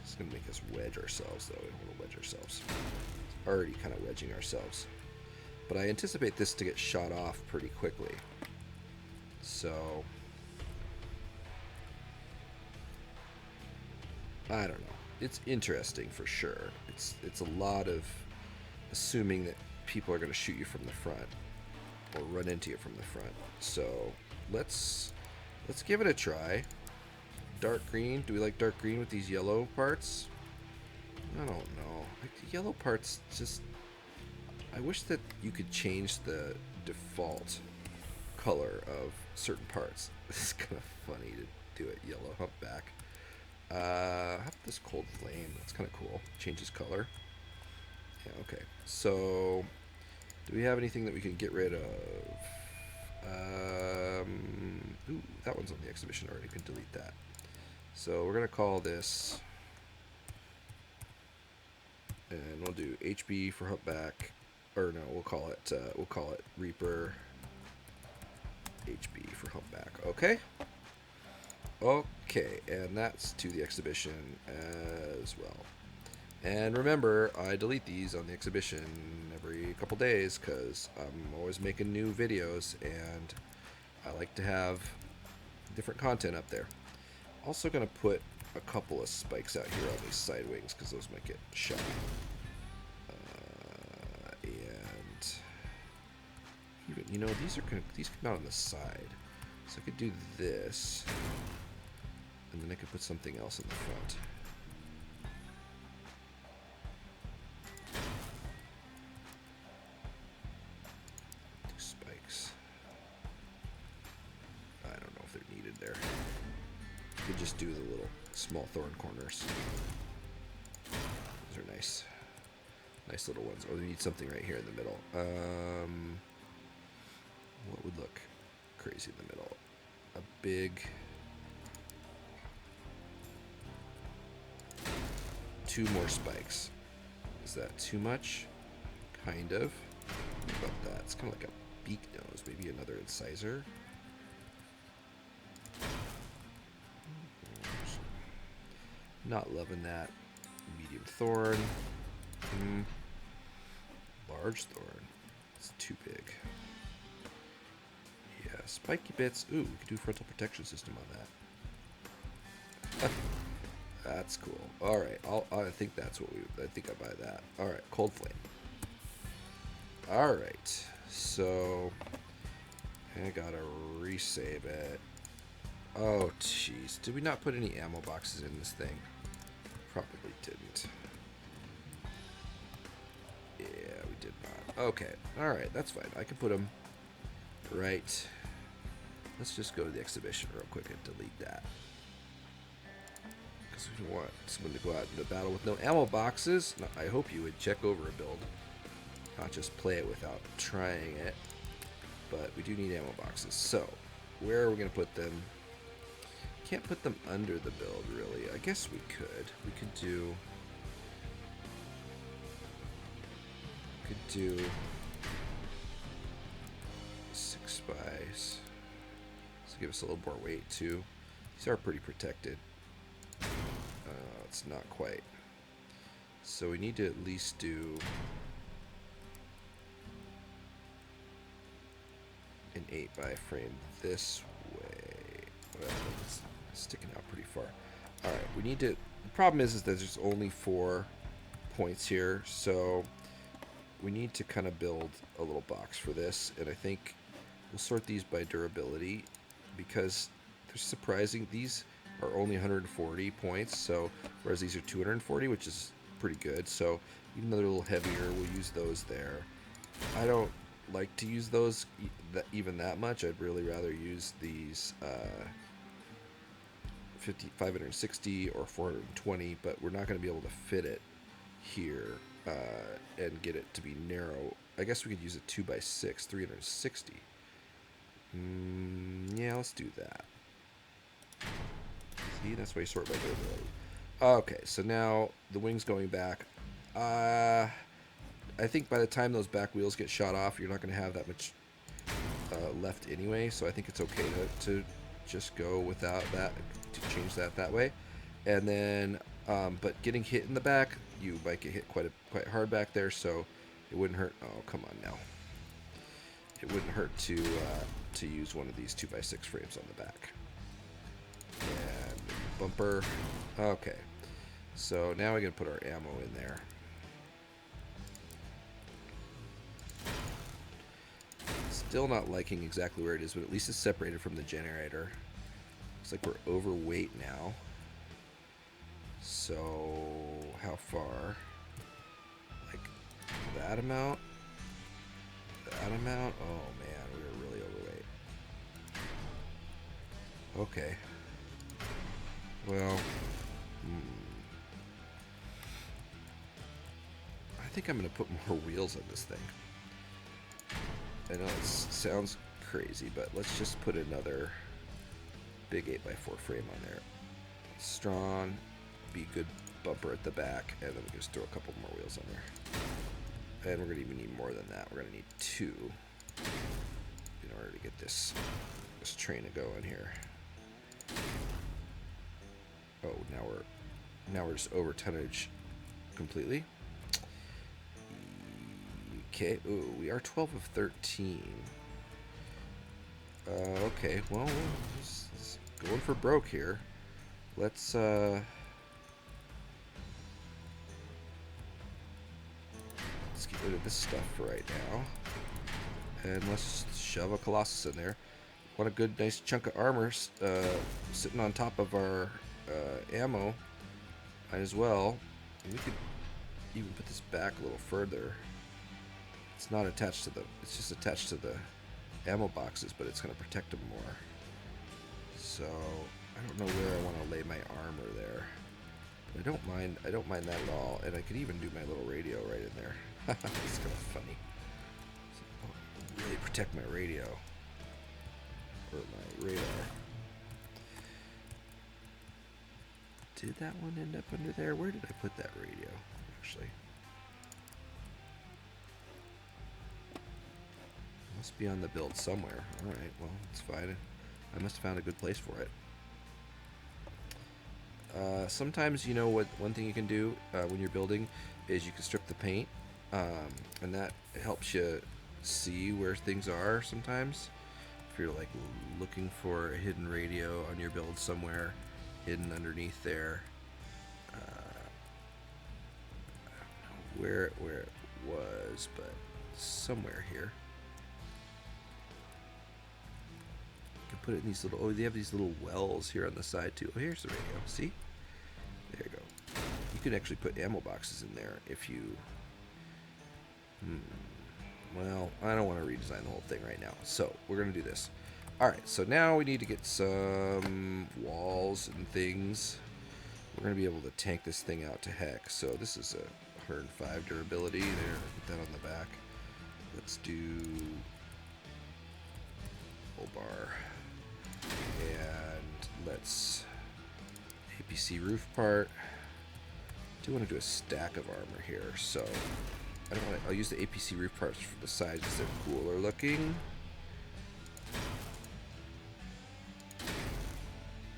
It's going to make us wedge ourselves, though. We don't want to wedge ourselves. It's already kind of wedging ourselves. But I anticipate this to get shot off pretty quickly. So... I don't know. It's interesting for sure. It's a lot of assuming that people are going to shoot you from the front or run into you from the front. So let's give it a try. Dark green. Do we like dark green with these yellow parts? I don't know. Like the yellow parts just... I wish that you could change the default color of certain parts. It's kind of funny to do it yellow humpback. How about this cold flame? That's kind of cool. Changes color. Yeah, okay. So, do we have anything that we can get rid of? Ooh, that one's on the exhibition already. We can delete that. So, we're going to call this... And we'll do HB for humpback. Or no, we'll call it Reaper HB for humpback. Okay? Okay, and that's to the exhibition as well. And remember, I delete these on the exhibition every couple days because I'm always making new videos and I like to have different content up there. Also going to put a couple of spikes out here on these side wings because those might get shot. And even, you know, these come out on the side, so I could do this. And then I could put something else in the front. just do the little small thorn corners. Those are nice. Nice little ones. Oh, we need something right here in the middle. What would look crazy in the middle? A big... 2 more spikes. Is that too much? Kind of. What about that? It's kind of like a beak nose. Maybe another incisor. Not loving that. Medium thorn. Large thorn. It's too big. Yeah, spiky bits. Ooh, we could do frontal protection system on that. That's cool. All right, I think that's what I think I buy that. All right, cold flame. All right, so I gotta resave it. Oh, jeez, did we not put any ammo boxes in this thing? Probably didn't. Yeah, we did not. Okay, all right, that's fine. I can put them right. Let's just go to the exhibition real quick and delete that. Because we don't want someone to go out into battle with no ammo boxes. No, I hope you would check over a build, not just play it without trying it. But we do need ammo boxes. So, where are we going to put them? Can't put them under the build, really. I guess we could. We could do 6 spies. This will give us a little more weight too. These are pretty protected. It's not quite. So we need to at least do an 8 by frame this way. Well, it's sticking out pretty far. Alright, we need to... The problem is that there's only 4 points here, so we need to kind of build a little box for this, and I think we'll sort these by durability, because they're surprising. These are only 140 points, so whereas these are 240, which is pretty good. So even though they're a little heavier, we'll use those there. I don't like to use those even that much. I'd really rather use these 560 or 420, but we're not going to be able to fit it here and get it to be narrow. I guess we could use a 2x6, 360. Yeah, let's do that. See, that's why you sort by durability. Okay, so now the wing's going back. I think by the time those back wheels get shot off, you're not going to have that much left anyway, so I think it's okay to just go without that, to change that way. And then, but getting hit in the back, you might get hit quite hard back there, so it wouldn't hurt. Oh, come on now. It wouldn't hurt to use one of these 2x6 frames on the back. And bumper. Okay. So now we're going to put our ammo in there. Still not liking exactly where it is, but at least it's separated from the generator. Looks like we're overweight now. So how far? Like that amount? That amount? Oh man, we were really overweight. Okay. Well, I think I'm going to put more wheels on this thing. I know it sounds crazy, but let's just put another big 8x4 frame on there. Strong, be good bumper at the back, and then we can just throw a couple more wheels on there. And we're going to even need more than that. We're going to need 2 in order to get this train to go in here. Oh, now we're just over tonnage completely. Okay, ooh, we are 12 of 13. Okay, well, it's going for broke here. Let's get rid of this stuff for right now. And let's shove a Colossus in there. Want a good, nice chunk of armor sitting on top of our ammo. Might as well. And we could even put this back a little further. It's not attached to it's just attached to the ammo boxes, but it's going to protect them more. So I don't know where I want to lay my armor there. But I don't mind that at all. And I could even do my little radio right in there. It's kind of funny. So I'll really protect my radio. Or my radar. Did that one end up under there? Where did I put that radio, actually? Must be on the build somewhere. Alright, well, it's fine. I must have found a good place for it. Sometimes, you know, what one thing you can do when you're building is you can strip the paint, and that helps you see where things are sometimes. If you're like looking for a hidden radio on your build somewhere, hidden underneath there. I don't know where it was, but somewhere here. You can put it in these little. Oh, they have these little wells here on the side too. Oh, here's the radio. See? There you go. You can actually put ammo boxes in there if you. Well, I don't want to redesign the whole thing right now, so we're gonna do this. Alright, so now we need to get some walls and things. We're going to be able to tank this thing out to heck. So this is a 105 durability. There, put that on the back. Let's do full bar. And let's APC roof part. I do want to do a stack of armor here, so I don't want to, I'll use the APC roof parts for the sides because they're cooler looking.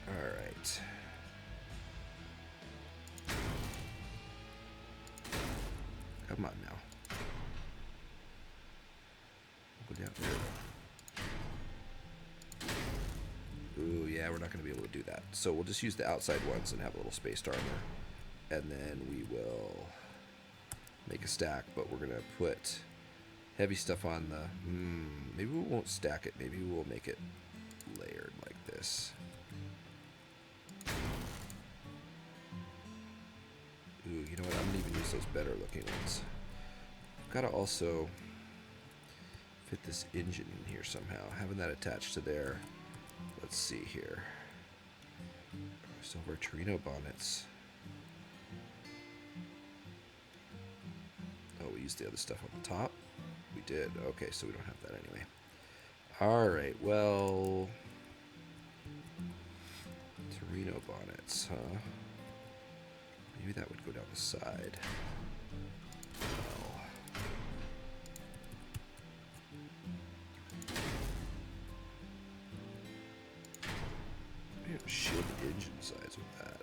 Alright. Come on now. Go down there. Ooh, yeah, we're not going to be able to do that. So we'll just use the outside ones and have a little spaced armor. And then we will make a stack, but we're going to put heavy stuff on the... maybe we won't stack it. Maybe we'll make it layered like this. Ooh, you know what? I'm going to even use those better looking ones. I've got to also fit this engine in here somehow. Having that attached to there. Let's see here. Silver Torino bonnets. Oh, we used the other stuff on the top. We did. Okay, so we don't have that anyway. Alright, well... Torino bonnets, huh? Maybe that would go down the side. Well. Maybe shield the engine sides with that.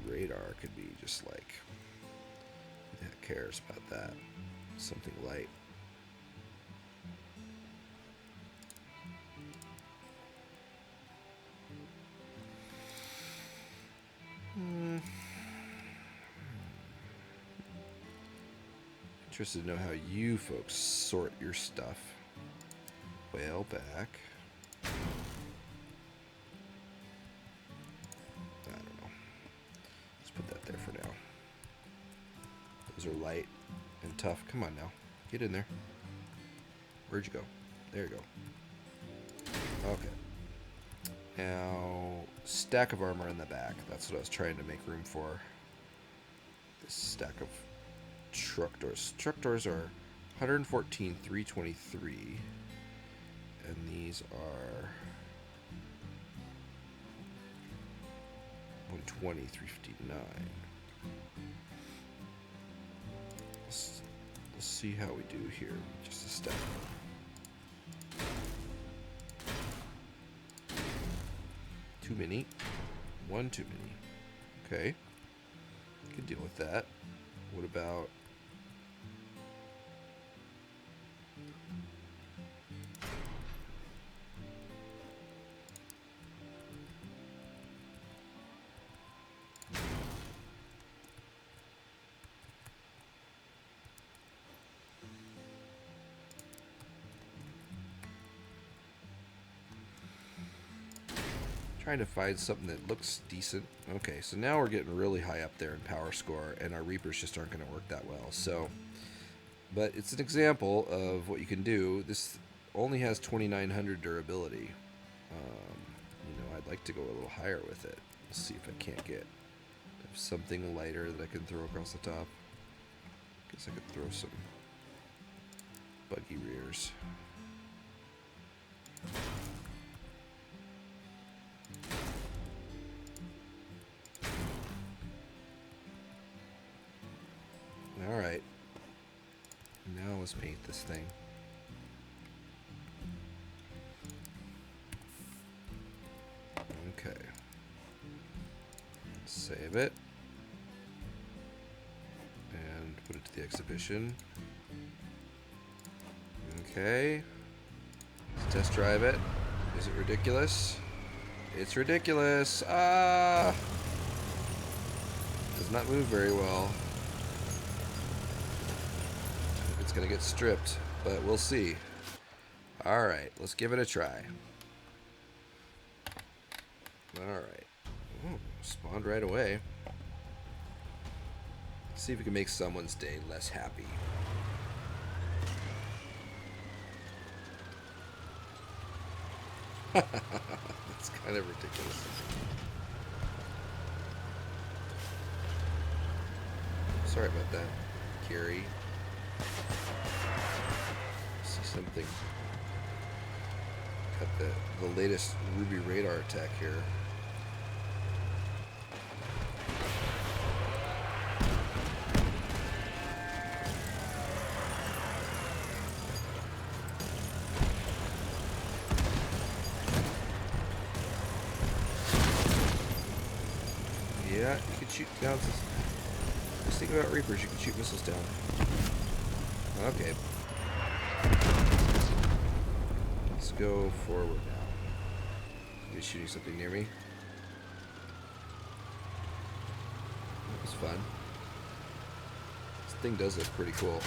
The radar could be just like... Who the heck cares about that? Something light. Interested to know how you folks sort your stuff. Whale back. I don't know. Let's put that there for now. Those are light and tough. Come on now. Get in there. Where'd you go? There you go. Okay. Now, stack of armor in the back. That's what I was trying to make room for. This stack of truck doors. Truck doors are 114, 323. And these are 120, 359. Let's see how we do here. Just a step. Too many. One too many. Okay. Can deal with that. What about... Trying to find something that looks decent. Okay, so now we're getting really high up there in power score, and our Reapers just aren't going to work that well. So, but it's an example of what you can do. This only has 2900 durability. I'd like to go a little higher with it. Let's see if I can't get something lighter that I can throw across the top. Guess I could throw some buggy rears. Alright. Now let's paint this thing. Okay. Save it. And put it to the exhibition. Okay. Let's test drive it. Is it ridiculous? It's ridiculous. Ah! Does not move very well. It's gonna get stripped, but we'll see. Alright, let's give it a try. Alright. Spawned right away. Let's see if we can make someone's day less happy. That's kind of ridiculous. Sorry about that, Gary. See something. Got the latest Ruby radar attack here. Yeah, you can shoot down. Just think about Reapers, you can shoot missiles down. Okay. Let's go forward now. He's shooting something near me. That was fun. This thing does look pretty cool.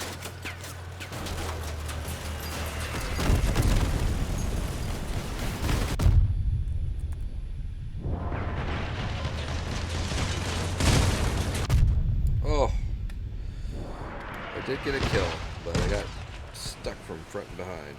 Oh, I did get a kill, but I got stuck from front and behind.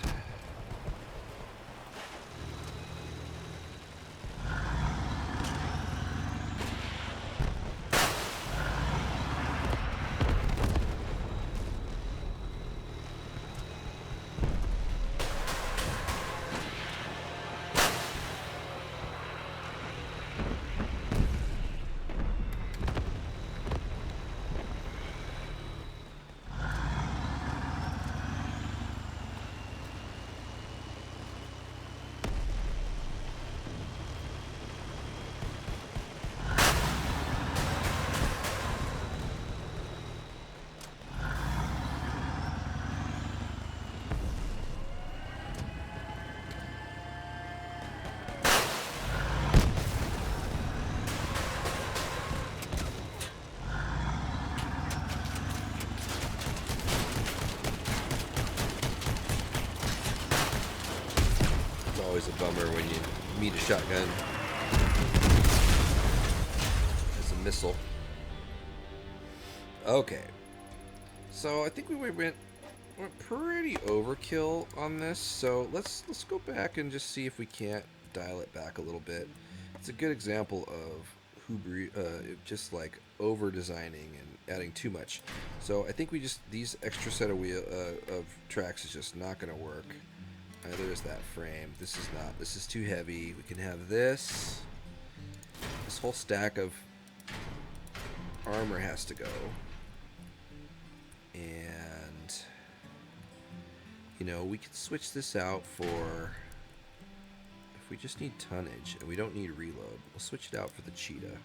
Always a bummer when you meet a shotgun as a missile. Okay, so I think we went pretty overkill on this. So let's go back and just see if we can't dial it back a little bit. It's a good example of just like over designing and adding too much. So I think we just these extra set of tracks is just not going to work. There's that frame. This is not. This is too heavy. We can have this. This whole stack of armor has to go. And, you know, we could switch this out for, if we just need tonnage and we don't need reload, we'll switch it out for the cheetah.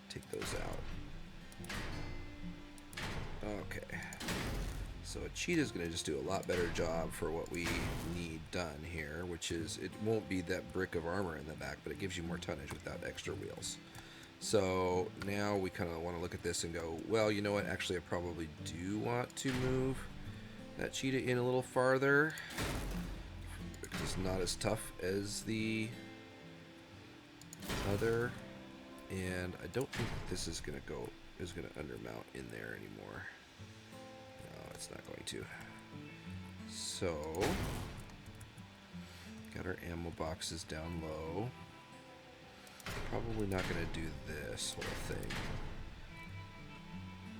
Take those out. Okay. So a cheetah is going to just do a lot better job for what we need done here, which is it won't be that brick of armor in the back, but it gives you more tonnage without extra wheels. So now we kind of want to look at this and go, well, you know what? Actually, I probably do want to move that cheetah in a little farther because it's not as tough as the other, and I don't think this is going to undermount in there anymore. It's not going to. So, got our ammo boxes down low. Probably not going to do this whole thing.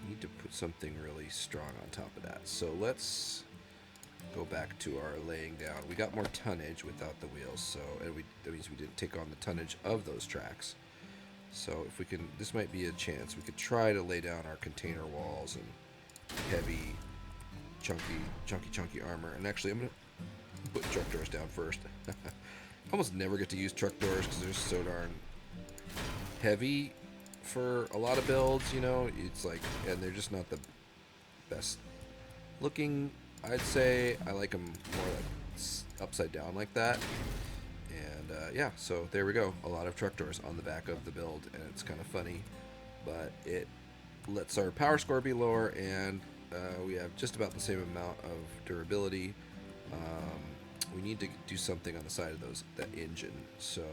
Need to put something really strong on top of that. So let's go back to our laying down. We got more tonnage without the wheels, so that means we didn't take on the tonnage of those tracks. So if we can, this might be a chance. We could try to lay down our container walls and heavy, chunky armor. And actually, I'm gonna put truck doors down first. I almost never get to use truck doors because they're so darn heavy for a lot of builds. You know, it's like, and they're just not the best looking. I'd say I like them more like upside down like that. And yeah, so there we go. A lot of truck doors on the back of the build, and it's kind of funny, but it lets our power score be lower, and we have just about the same amount of durability. We need to do something on the side of that engine, so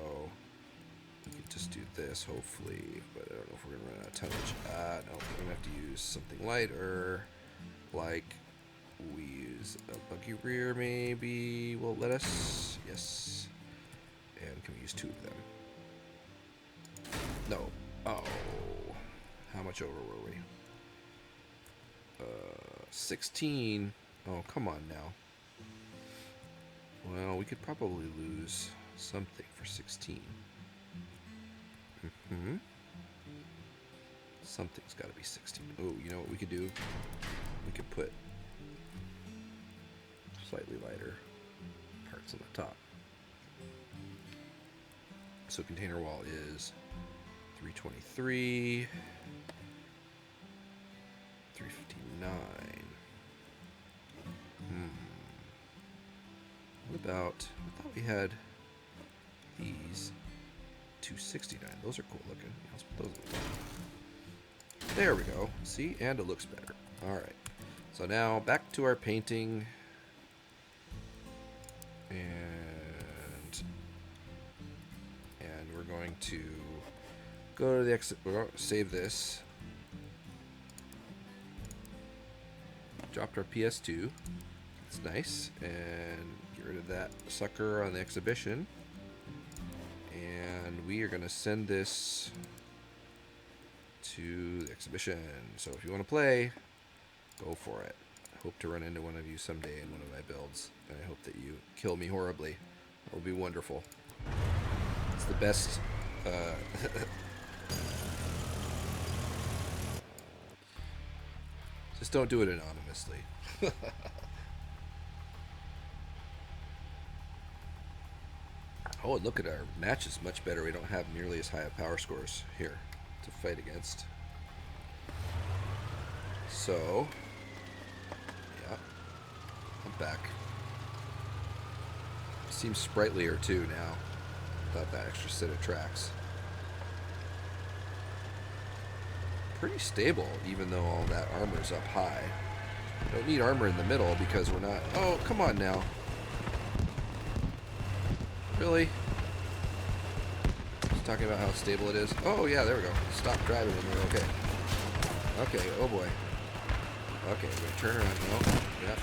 we can just do this hopefully, but I don't know if we're gonna run out of tonnage. No, we're gonna have to use something lighter, like we use a buggy rear maybe will let us. Yes. And can we use 2 of them? No. Oh. How much over were we? 16. Oh, come on now. Well, we could probably lose something for 16. Something's got to be 16. Oh, you know what we could do? We could put slightly lighter parts on the top. So container wall is 323, 359. What about, I thought we had these 269. Those are cool looking. Let's put those in. There we go. See, and it looks better. All right. So now back to our painting. And we're going to go to the exit. We're going to save this. Dropped our PS2. It's nice. And get rid of that sucker on the exhibition. And we are going to send this to the exhibition. So if you want to play, go for it. I hope to run into one of you someday in one of my builds. And I hope that you kill me horribly. That will be wonderful. It's the best. Just don't do it anonymously. Oh, look at our match is much better. We don't have nearly as high of power scores here to fight against. So, yeah, I'm back. Seems sprightlier too now. Without that extra set of tracks. Pretty stable, even though all that armor's up high. Don't need armor in the middle because we're not. Oh, come on now. Really? Just talking about how stable it is. Oh yeah, there we go. Stop driving and we're okay. Okay. Oh boy. Okay, we're gonna turn around. No. Yeah.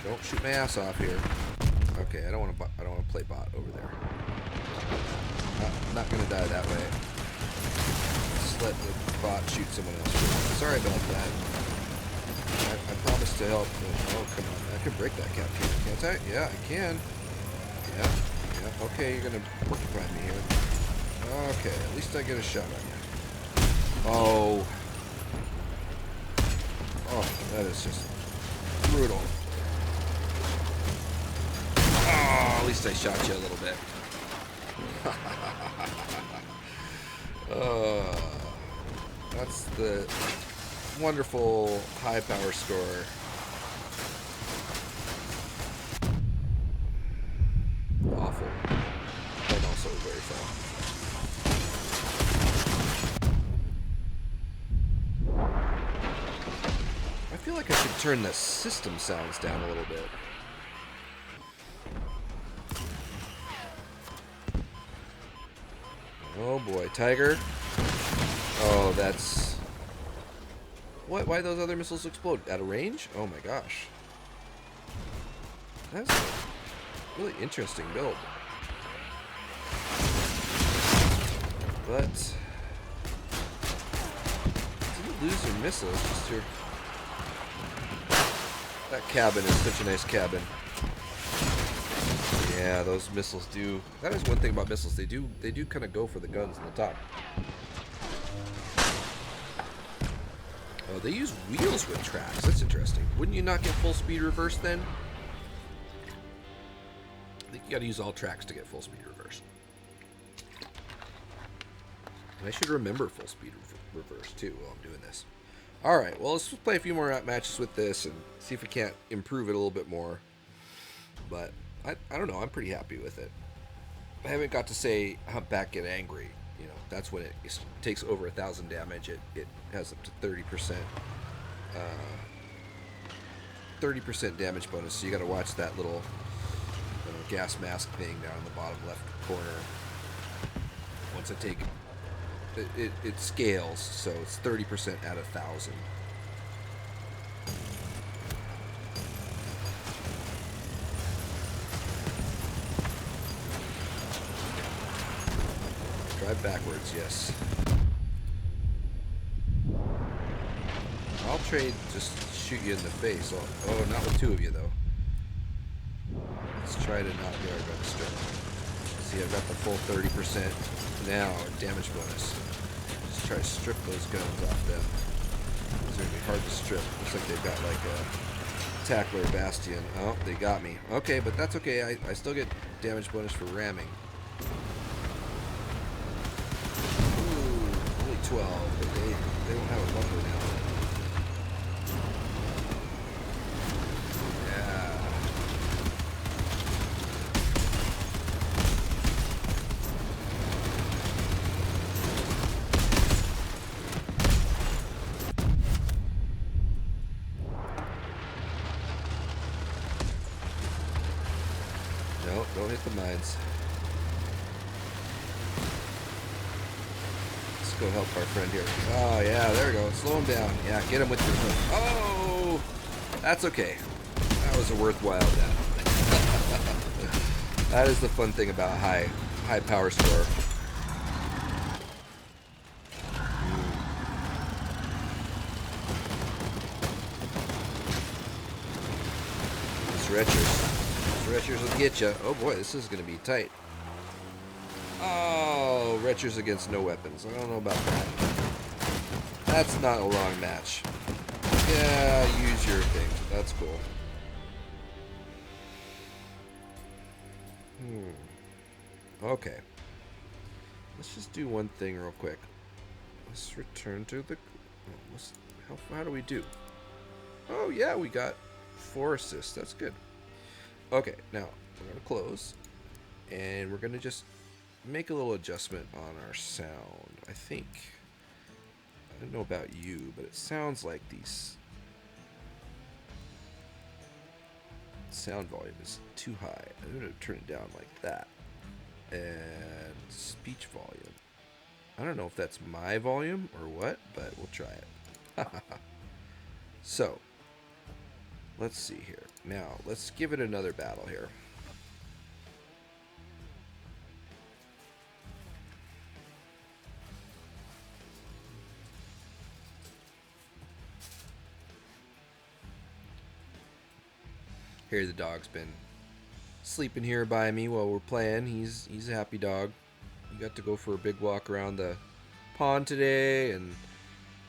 Don't shoot my ass off here. Okay, I don't want to play bot over there. I'm not gonna die that way. Just let the bot shoot someone else. Sorry about that. I promised to help. Oh come on, I can break that cap, can't I? Yeah, I can. Yeah. Okay, you're gonna porcupine me here. Okay, at least I get a shot on you. Oh. Oh, that is just brutal. Oh, at least I shot you a little bit. That's the wonderful high power score. Awful, but also very fun. I feel like I should turn the system sounds down a little bit. Oh boy, Tiger. Oh, that's... What? Why those other missiles explode? Out of range? Oh my gosh. That's a really interesting build. But didn't lose your missiles, just your... That cabin is such a nice cabin. Yeah, those missiles do... That is one thing about missiles. They do kind of go for the guns on the top. Oh, they use wheels with tracks. That's interesting. Wouldn't you not get full speed reverse then? I think you gotta use all tracks to get full speed reverse. And I should remember full speed reverse too while I'm doing this. Alright, well, let's play a few more matches with this and see if we can't improve it a little bit more. But I don't know, I'm pretty happy with it. I haven't got to say Humpback Get Angry. You know, that's when it takes over 1,000 damage. It has up to 30%. 30% damage bonus. So you got to watch that little gas mask thing down in the bottom left corner. Once I take it scales, so it's 30% at 1,000. Drive backwards, yes. I'll trade just shoot you in the face. Oh, not with two of you, though. Let's try to not get our gun strip. See, I've got the full 30% now damage bonus. Just try to strip those guns off them. It's going to be hard to strip. Looks like they've got like a Tackler Bastion. Oh, they got me. Okay, but that's okay. I still get damage bonus for ramming. 12, but they don't have a bumper now. Yeah. No, don't hit the mines. Go help our friend here. Oh, yeah, there we go. Slow him down. Yeah, get him with your hook. Oh! That's okay. That was a worthwhile death. That is the fun thing about high power score. Retchers will get you. Oh boy, this is going to be tight. Oh, Retchers against no weapons. I don't know about that. That's not a long match. Yeah, use your thing. That's cool. Okay. Let's just do one thing real quick. Let's return to the... How do we do? Oh, yeah, we got 4 assists. That's good. Okay, now we're going to close. And we're going to just make a little adjustment on our sound. I think... I don't know about you, but it sounds like these... sound volume is too high. I'm going to turn it down like that. And speech volume. I don't know if that's my volume or what, but we'll try it. So, let's see here. Now, let's give it another battle here. Here the dog's been sleeping here by me while we're playing. He's a happy dog. He got to go for a big walk around the pond today and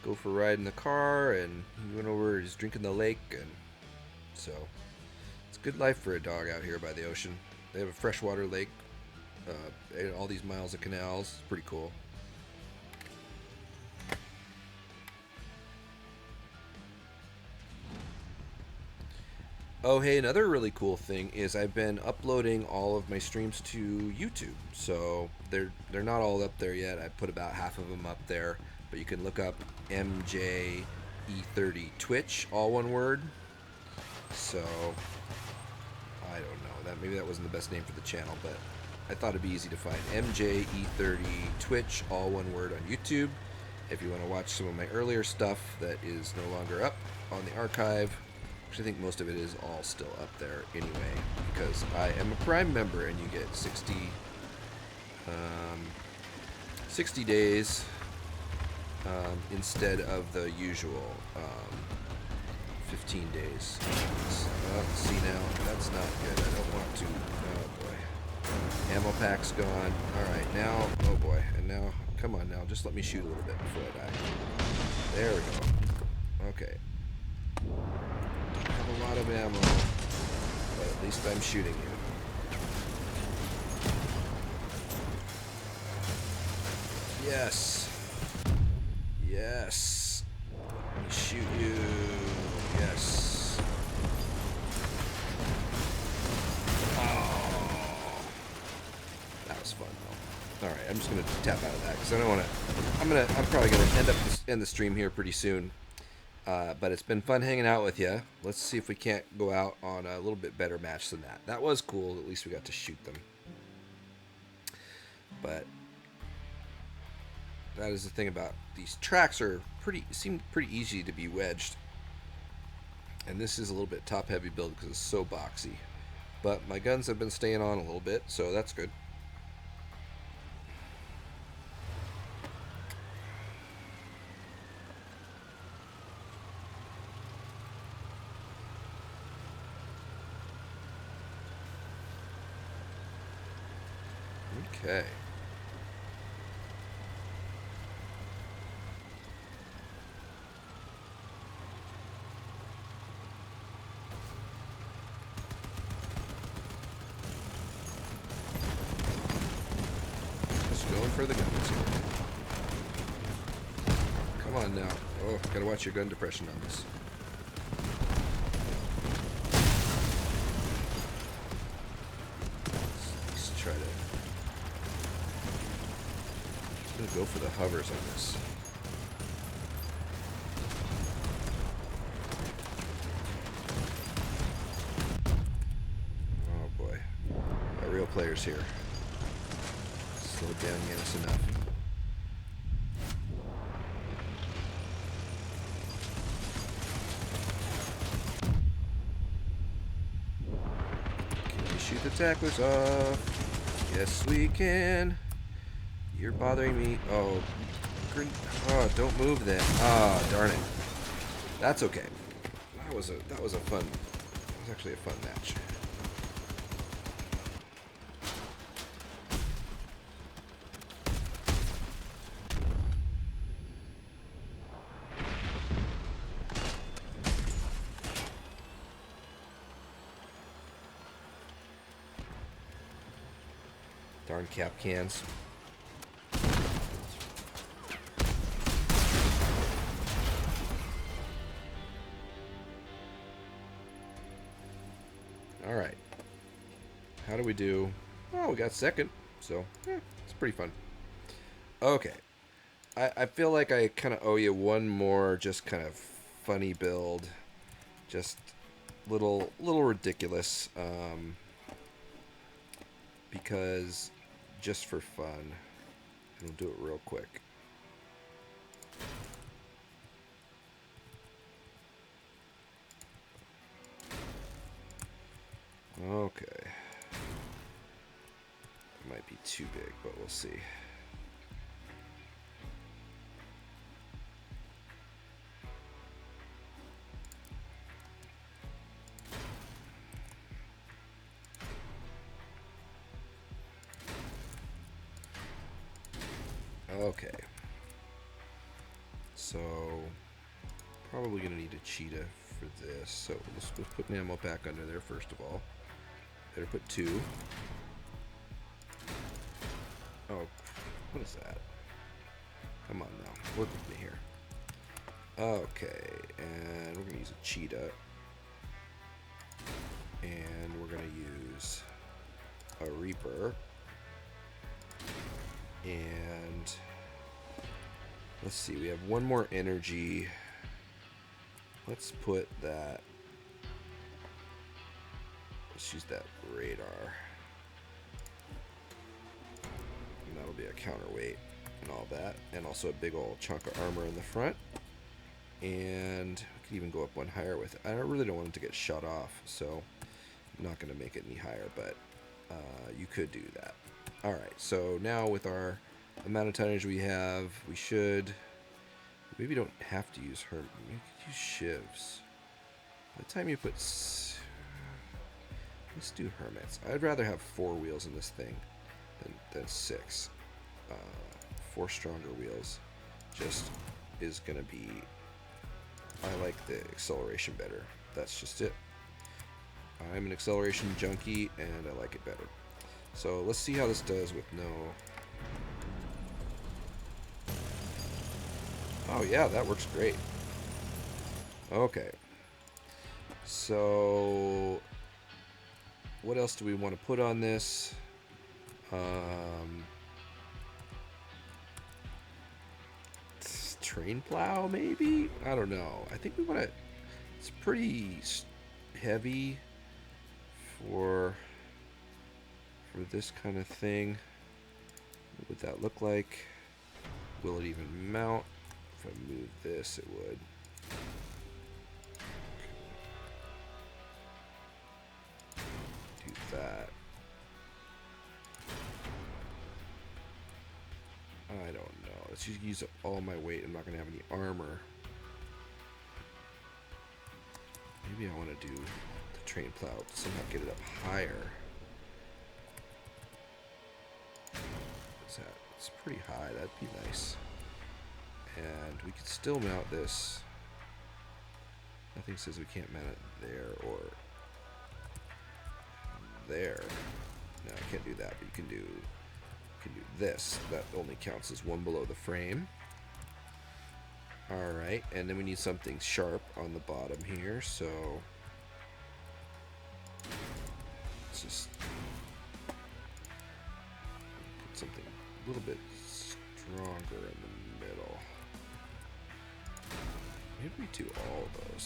go for a ride in the car, and he went over, he's drinking the lake, and so it's a good life for a dog out here by the ocean. They have a freshwater lake, and all these miles of canals. It's pretty cool. Oh, hey, another really cool thing is I've been uploading all of my streams to YouTube. So they're not all up there yet. I put about half of them up there, but you can look up MJE30 Twitch, all one word. So I don't know, maybe that wasn't the best name for the channel, but I thought it'd be easy to find. MJE30 Twitch, all one word on YouTube. If you want to watch some of my earlier stuff that is no longer up on the archive. I think most of it is all still up there anyway, because I am a Prime member and you get 60 60 days instead of the usual 15 days. See now, that's not good. I don't want to. Oh boy. Ammo pack's gone. Alright, now, oh boy. And now, come on now, just let me shoot a little bit before I die. There we go. Okay. Don't have a lot of ammo, but at least I'm shooting you. Yes. Yes. Let me shoot you. Yes. Oh. That was fun though. Alright, I'm just gonna tap out of that because I don't wanna I'm probably gonna end the stream here pretty soon. But it's been fun hanging out with you. Let's see if we can't go out on a little bit better match than that. That was cool. At least we got to shoot them. But that is the thing about these tracks seem pretty easy to be wedged. And this is a little bit top heavy build because it's so boxy. But my guns have been staying on a little bit, so that's good. Okay. Just going for the guns here. Come on now. Oh, gotta watch your gun depression on this. Let's try to... I'm gonna go for the hovers on this. Oh boy. Got real players here. Slow down, get us enough. Can we shoot the tacklers off? Yes, we can. You're bothering me. Oh, don't move then. Ah, darn it. That's okay. That was a fun. That was actually a fun match. Darn cap cans. All right. How do we do? Oh, we got second. So, it's pretty fun. Okay. I feel like I kind of owe you one more just kind of funny build. Just little ridiculous. Because just for fun. We'll do it real quick. Okay. It might be too big, but we'll see. Okay. So, probably going to need a cheetah for this. So, let's put an ammo pack under there first of all. Better put 2. Oh, what is that? Come on now. Work with me here. Okay, and we're going to use a cheetah. And we're going to use a reaper. And let's see, we have one more energy. Let's put that. Let's use that radar. And that'll be a counterweight and all that. And also a big old chunk of armor in the front. And we could even go up one higher with it. I really don't want it to get shut off, so I'm not going to make it any higher, but you could do that. Alright, so now with our amount of tonnage we have, we should... Maybe don't have to use her. We could use shivs. By the time you put... Let's do hermits. I'd rather have 4 wheels in this thing than 6. 4 stronger wheels just is going to be... I like the acceleration better. That's just it. I'm an acceleration junkie, and I like it better. So let's see how this does with no... Oh yeah, that works great. Okay. So... what else do we want to put on this? Train plow, maybe? I don't know. I think we want to... It's pretty heavy for this kind of thing. What would that look like? Will it even mount? If I move this, it would. Do that. I don't know. Let's just use up all my weight. I'm not going to have any armor. Maybe I want to do the train plow. Somehow get it up higher. What's that? It's pretty high. That'd be nice. And we could still mount this. Nothing says we can't mount it there or there. No, I can't do that, but you can do this. That only counts as one below the frame. Alright, and then we need something sharp on the bottom here, so let's just put something a little bit stronger in the middle. Maybe we do all of those.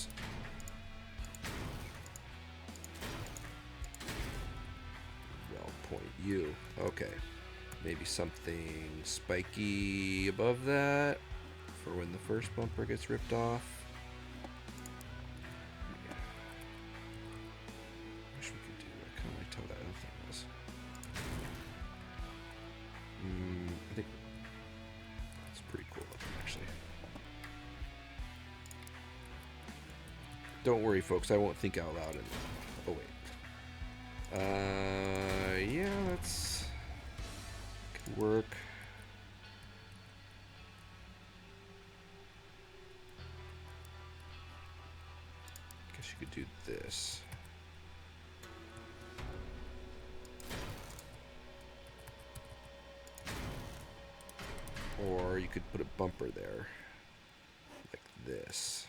Well, point you. Okay. Maybe something spiky above that for when the first bumper gets ripped off. Yeah. Wish we could do. I kind of liked how that other thing was. I think it's pretty cool looking, actually. Don't worry, folks. I won't think out loud. Oh wait. Yeah, that's could work. Guess you could do this. Or you could put a bumper there, like this.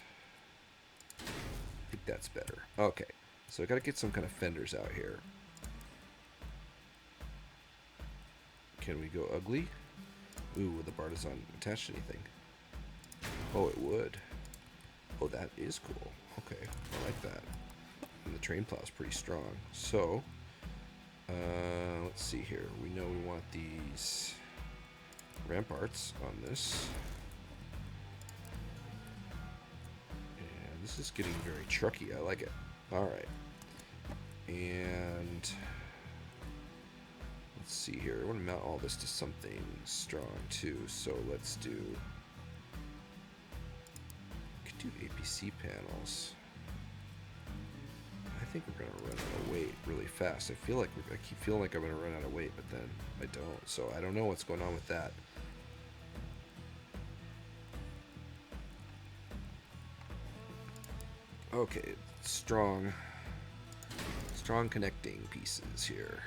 I think that's better. Okay, so I gotta get some kind of fenders out here. Can we go ugly? Ooh, would the bar doesn't attach to anything? Oh, it would. Oh, that is cool. Okay, I like that. And the train plow is pretty strong. So, let's see here. We know we want these ramparts on this. This is getting very trucky. I like it. Alright. And let's see here. I want to mount all this to something strong too. So let's do... We could do APC panels. I think we're going to run out of weight really fast. I keep feeling like I'm going to run out of weight, but then I don't. So I don't know what's going on with that. Okay, strong connecting pieces here.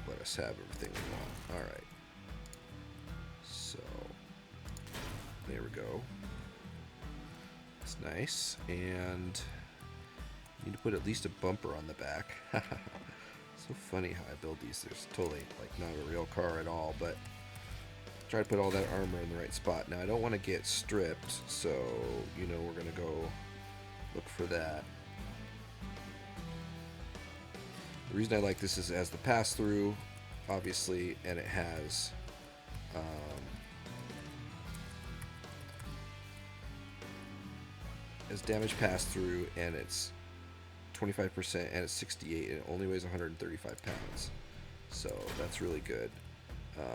Let us have everything we want. Alright. So, there we go. It's nice. And need to put at least a bumper on the back. So funny how I build these. There's totally like not a real car at all, but try to put all that armor in the right spot. Now I don't want to get stripped, so you know we're gonna go look for that. The reason I like this is it has the pass-through, obviously, and it has damage pass-through, and it's 25%, and it's 68, and it only weighs 135 pounds. So that's really good.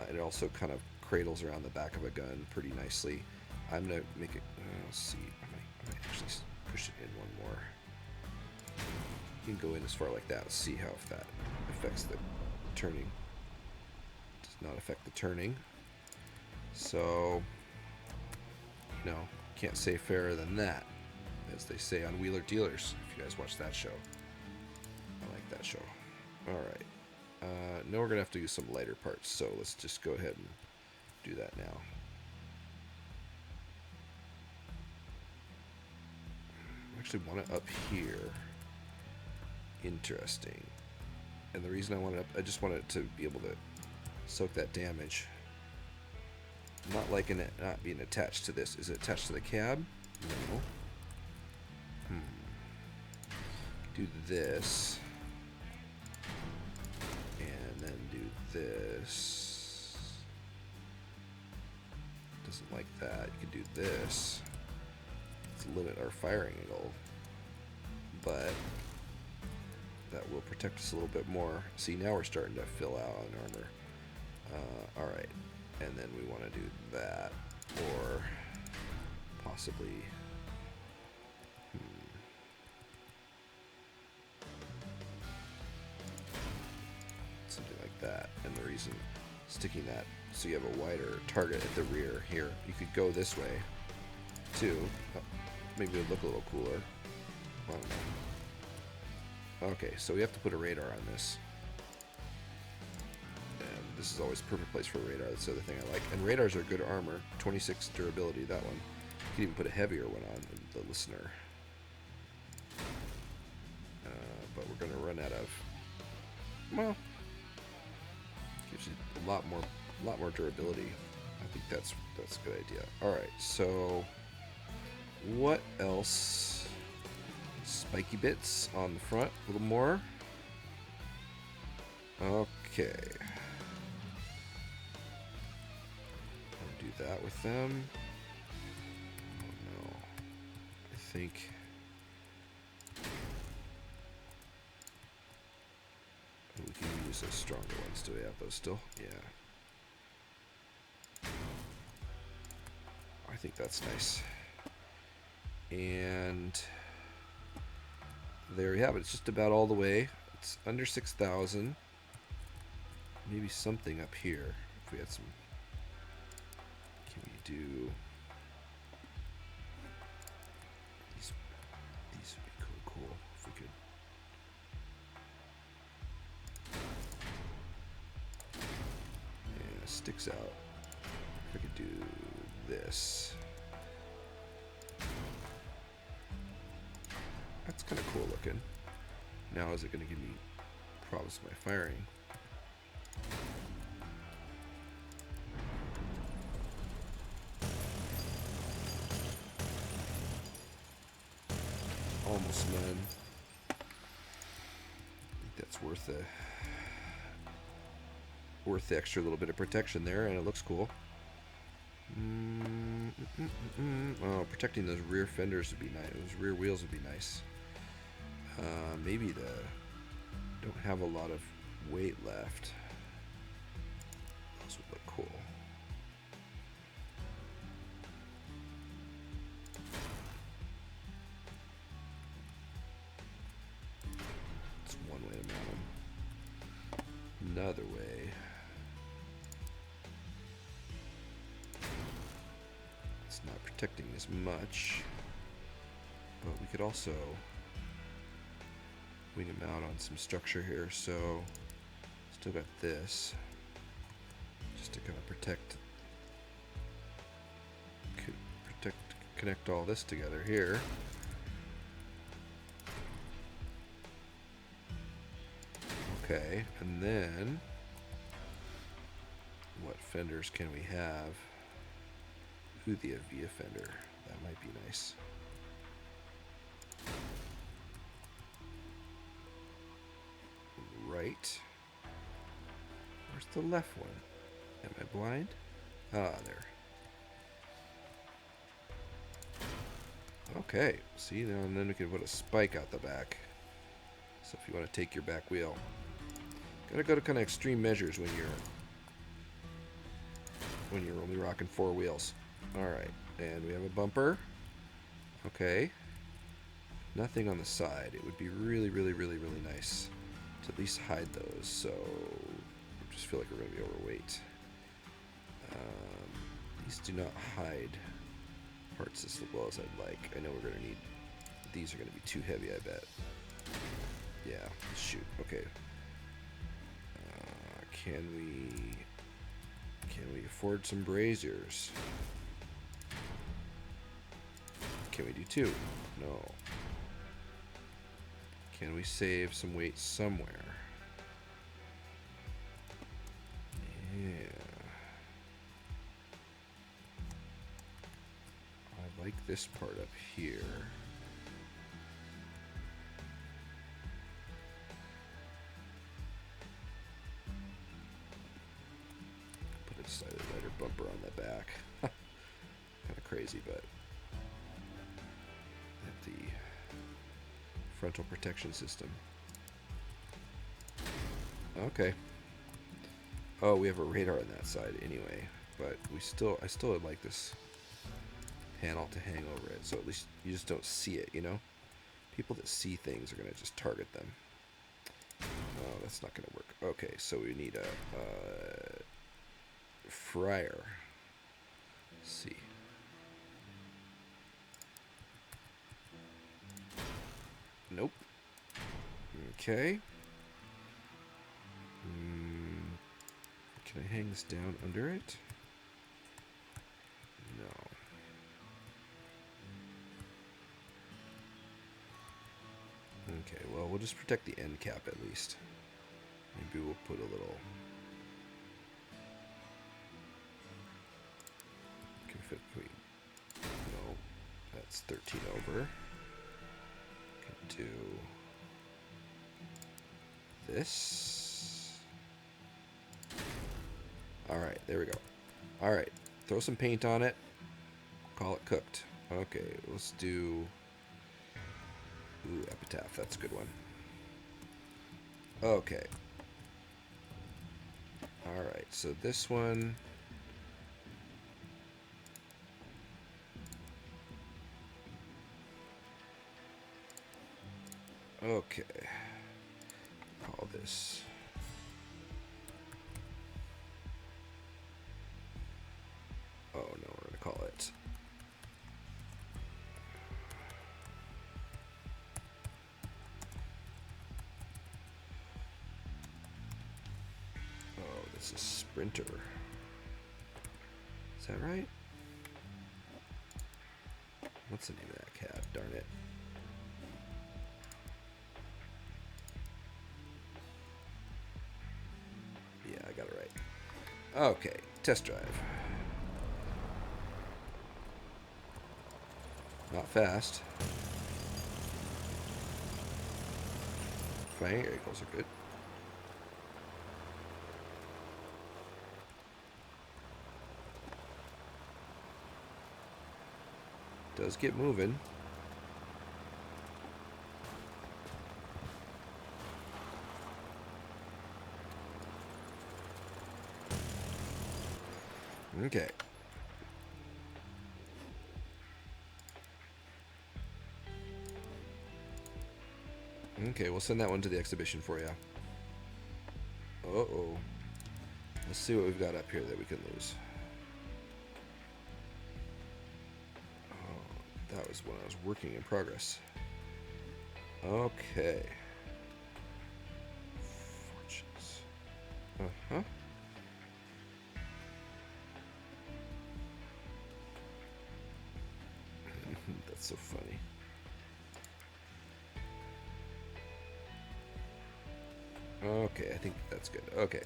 And it also kind of cradles around the back of a gun pretty nicely. I'm going to make it, let's see, I might actually push it in one more. You can go in as far like that. Let's see how if that affects the turning. Does not affect the turning. So, you know, can't say fairer than that, as they say on Wheeler Dealers, if you guys watch that show. I like that show. Alright. Now we're going to have to use some lighter parts, so let's just go ahead and do that now. I actually want it up here. Interesting. And the reason I want it up, I just want it to be able to soak that damage. I'm not liking it not being attached to this. Is it attached to the cab? No. Do this. And then do this. Doesn't like that. You can do this. Let's limit our firing angle. But that will protect us a little bit more. See, now we're starting to fill out on armor. Alright. And then we want to do that. Or possibly... something like that. And the reason sticking that so you have a wider target at the rear here. You could go this way too. Maybe it would look a little cooler. I don't know. Okay, so we have to put a radar on this. And this is always a perfect place for a radar. That's the other thing I like. And radars are good armor. 26 durability, that one. You can even put a heavier one on the listener. But we're going to run out of... Well... gives you a lot more durability. I think that's a good idea. Alright, so what else? Spiky bits on the front, a little more. Okay. I'll do that with them. Oh no. I think we can use those stronger ones. Do we have those still? Yeah. I think that's nice. And there we have it. It's just about all the way. It's under 6,000. Maybe something up here. If we had some... Can we do... These would be cool if we could... Yeah, it sticks out. If I could do this. That's kind of cool looking. Now is it going to give me problems with my firing? Almost none. I think that's worth the extra little bit of protection there, and it looks cool. Oh, protecting those rear fenders would be nice. Those rear wheels would be nice. Maybe don't have a lot of weight left. Those would look cool. That's one way to mount them. Another way. It's not protecting as much, but we could also wing them out on some structure here. So still got this just to kind of connect all this together here. Okay, and then what fenders can we have? Ooh, the Avia fender. That might be nice. Right. Where's the left one? Am I blind? Ah, there. Okay, see, now and then we can put a spike out the back. So if you want to take your back wheel, gotta go to kind of extreme measures when you're when you're only rocking 4 wheels. Alright, and we have a bumper. Okay. Nothing on the side. It would be really, really, really, really nice to at least hide those, so I just feel like we're going to be overweight. These do not hide parts as well as I'd like. I know we're going to need... These are going to be too heavy, I bet. Yeah, shoot. Okay. Can we afford some braziers? Can we do 2? No. Can we save some weight somewhere? Yeah. I like this part up here. Put a slightly lighter bumper on the back. Kind of crazy, but at the frontal protection system. Okay. Oh, we have a radar on that side anyway, but I still would like this panel to hang over it, so at least you just don't see it, you know? People that see things are going to just target them. Oh, that's not going to work. Okay, so we need a fryer. Let's see. Nope. Okay. Can I hang this down under it? No. Okay, well, we'll just protect the end cap at least. Maybe we'll put a little... Can fit between... No, that's 13 over. Can do... this. Alright, there we go. Alright, throw some paint on it. Call it cooked. Okay, let's do... Ooh, epitaph, that's a good one. Okay. Alright, so this one... Okay. Call this... Oh, no, we're going to call it... Oh, this is Sprinter. Is that right? What's the name of that cat? Darn it. Yeah, I got it right. Okay, test drive. Not fast. Fire angles are good. Does get moving. Okay. Okay, we'll send that one to the exhibition for you. Uh-oh. Let's see what we've got up here that we can lose. Oh, that was when I was working in progress. Okay. Fortunes. Uh-huh. That's so funny. Okay, I think that's good. Okay,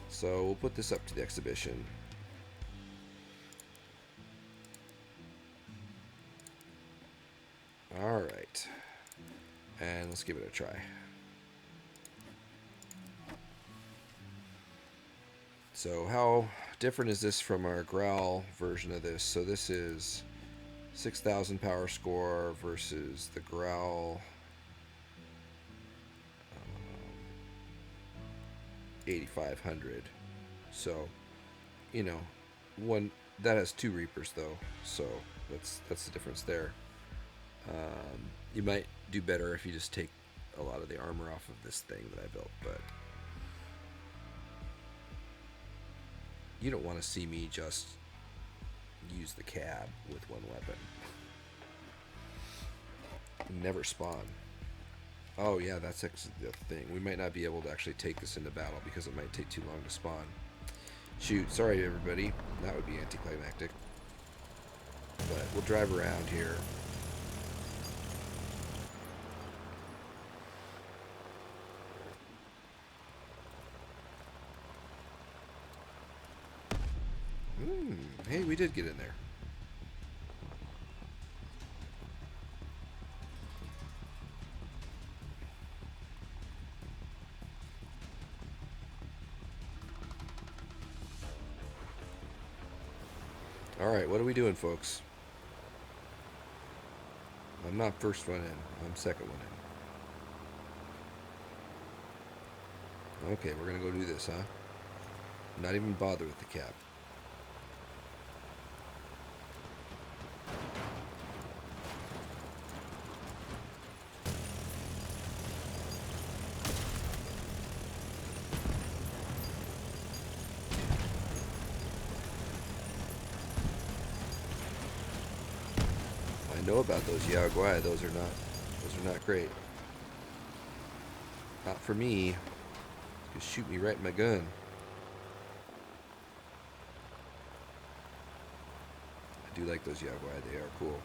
so we'll put this up to the exhibition. Alright. And let's give it a try. So how different is this from our Growl version of this? So this is 6,000 power score versus the Growl 8,500. So, you know, one that has 2 Reapers though, so that's the difference there. You might do better if you just take a lot of the armor off of this thing that I built, but you don't want to see me just use the cab with one weapon. Never spawn. Oh yeah, that's actually the thing. We might not be able to actually take this into battle because it might take too long to spawn. Shoot, sorry everybody. That would be anticlimactic. But we'll drive around here. Hey, we did get in there. Alright, what are we doing, folks? I'm not first one in. I'm second one in. Okay, we're going to go do this, huh? Not even bother with the cap. I know about those Yaguai. Those are not great. Not for me. Just shoot me right in my gun. I do like those Yaguai. They are cool.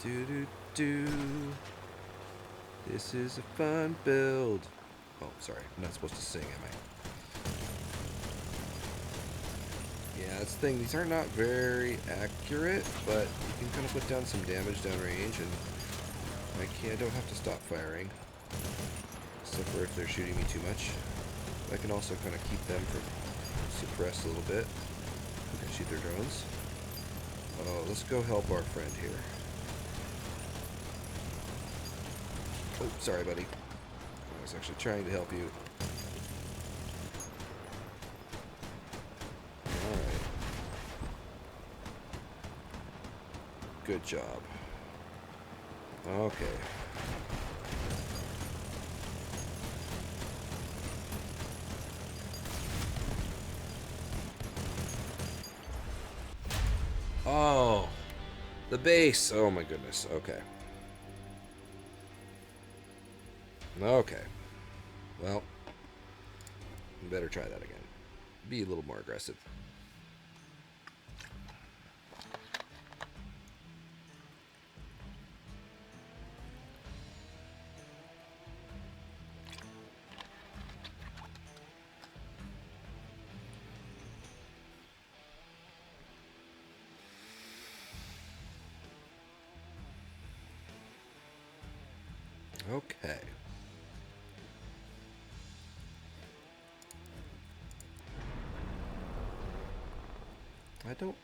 Do do do. This is a fun build. Oh, sorry. I'm not supposed to sing, am I? Yeah, that's the thing. These are not very accurate, but you can kind of put down some damage downrange, and I don't have to stop firing, except for if they're shooting me too much. I can also kind of keep them from suppressed a little bit. I can shoot their drones. Oh, let's go help our friend here. Oh, sorry, buddy. I was actually trying to help you. Good job. Okay. Oh, the base. Oh my goodness. Okay. Okay. Well, we better try that again. Be a little more aggressive. Okay.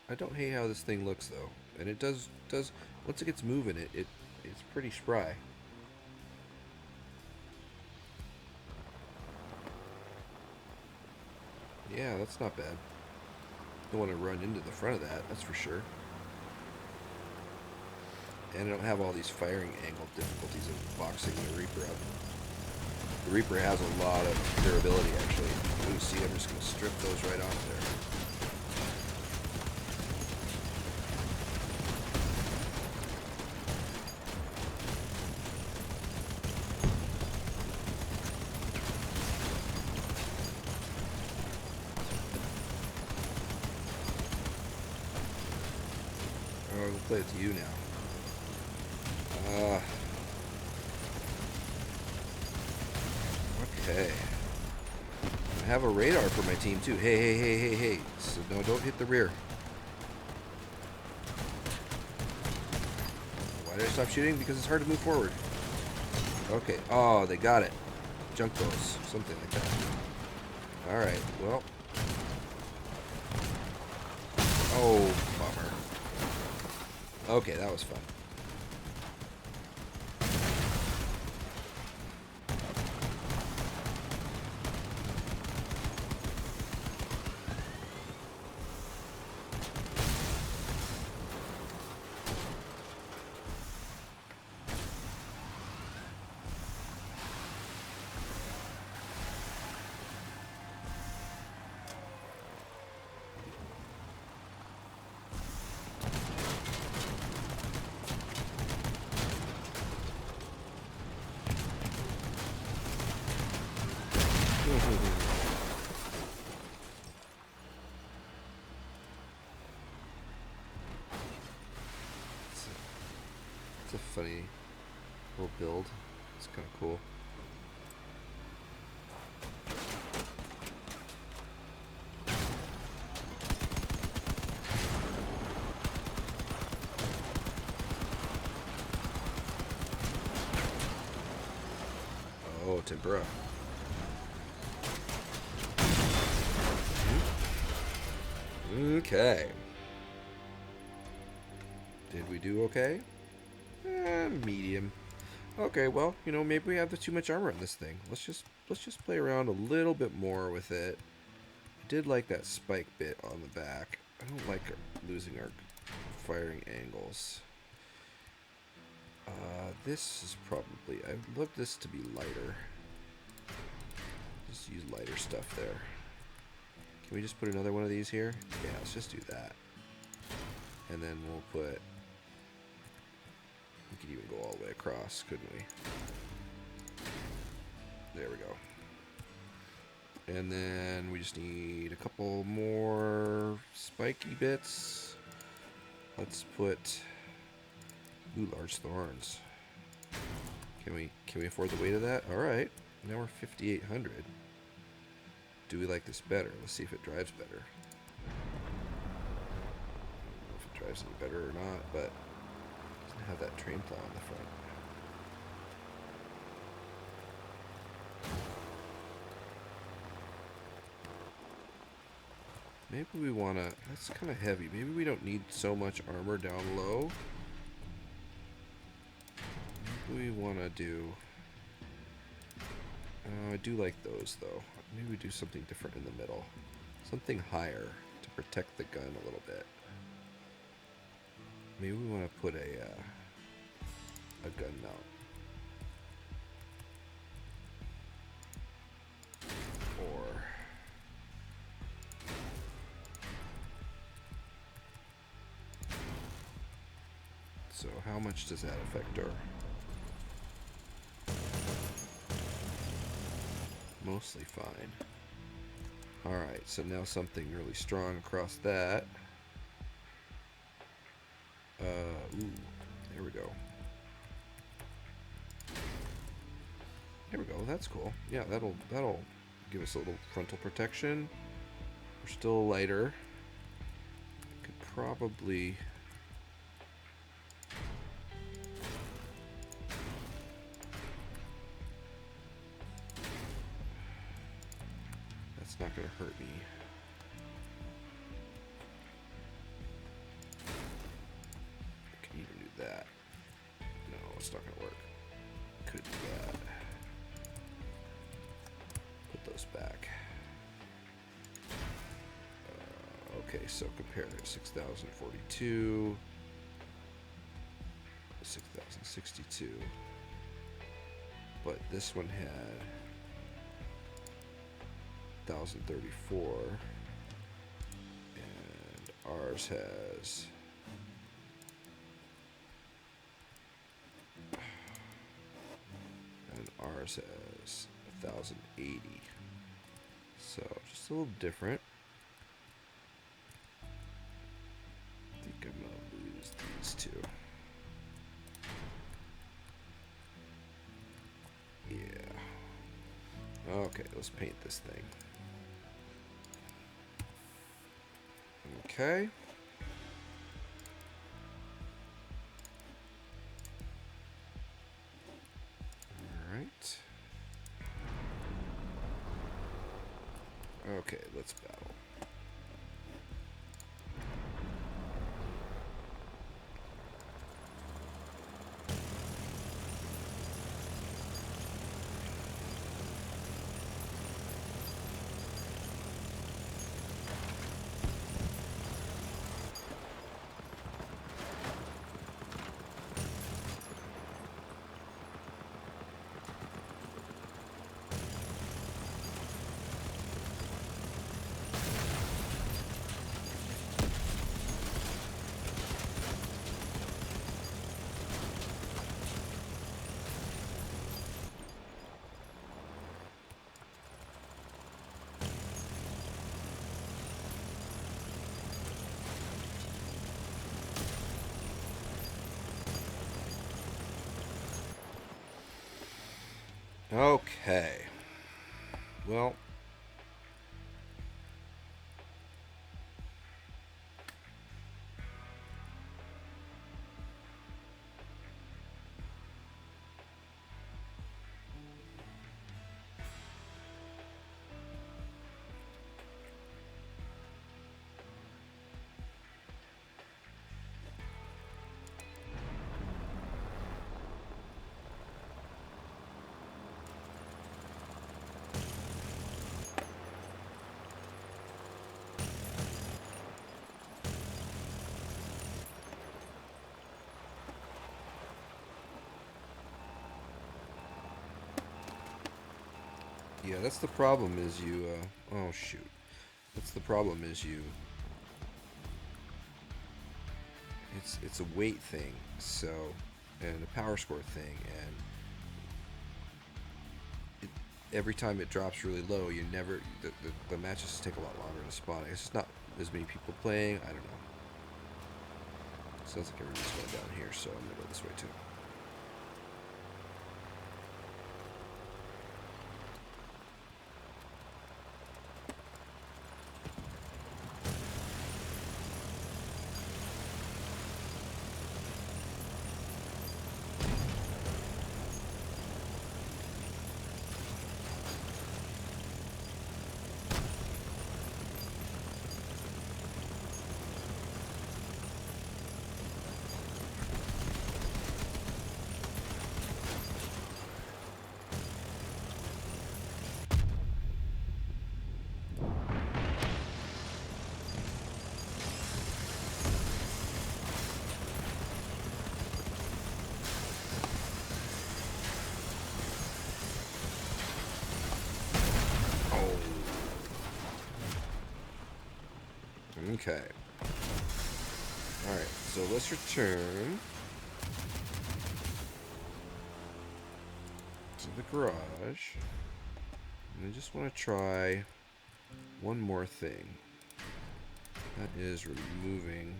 I don't hate how this thing looks though. And it does once it gets moving it's pretty spry. Yeah, that's not bad. Don't want to run into the front of that, that's for sure. And I don't have all these firing angle difficulties of boxing the Reaper up. The Reaper has a lot of durability, actually. Ooh, see, I'm just going to strip those right off there. Oh, we'll play it to you now. Okay. I have a radar for my team too. Hey. So no, don't hit the rear. Why did I stop shooting? Because it's hard to move forward. Okay. Oh, they got it. Junk those. Something like that. Alright, well. Oh, bummer. Okay, that was fun. It's a funny little build. It's kind of cool. Oh, tempura. Okay. Did we do okay? Medium. Okay, well, you know, maybe we have too much armor in this thing. Let's just play around a little bit more with it. I did like that spike bit on the back. I don't like losing our firing angles. This is probably... I'd love this to be lighter. Just use lighter stuff there. Can we just put another one of these here? Yeah, let's just do that. And then we'll put... We could even go all the way across, couldn't we? There we go. And then we just need a couple more spiky bits. Let's put... Ooh, large thorns. Can we afford the weight of that? Alright. Now we're 5,800. Do we like this better? Let's see if it drives better. I don't know if it drives any better or not, but it doesn't have that train plow on the front. Maybe we want to... That's kind of heavy. Maybe we don't need so much armor down low. Maybe we want to do... I do like those, though. Maybe we do something different in the middle. Something higher to protect the gun a little bit. Maybe we want to put a gun mount. Or... So how much does that affect our... Mostly fine. Alright, so now something really strong across that. Ooh, there we go. There we go, that's cool. Yeah, that'll give us a little frontal protection. We're still lighter. Could probably... Not going to hurt me. Can even do that. No, it's not going to work. Could do that. Put those back. Okay, so compare 6,042, 6,062. But this one had 1,034, and ours has ours has 1,080. So just a little different. I think I'm gonna lose these two. Yeah. Okay, let's paint this thing. Okay. All right. Okay, let's battle. Okay. Well, yeah, that's the problem is you, oh shoot. That's the problem is you, it's a weight thing, so, and a power score thing, and every time it drops really low, you never, the matches take a lot longer to spawn. It's just not as many people playing, I don't know. Sounds like everybody's going down here, so I'm gonna go this way too. Okay. Alright, so let's return to the garage. And I just want to try one more thing. That is removing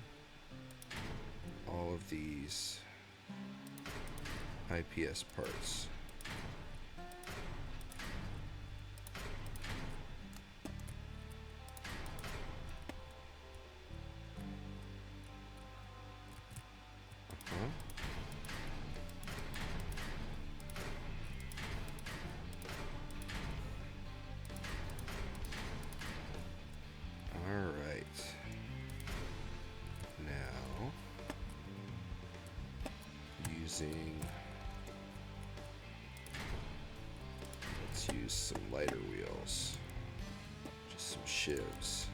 all of these IPS parts. Let's use some lighter wheels. Just some shivs.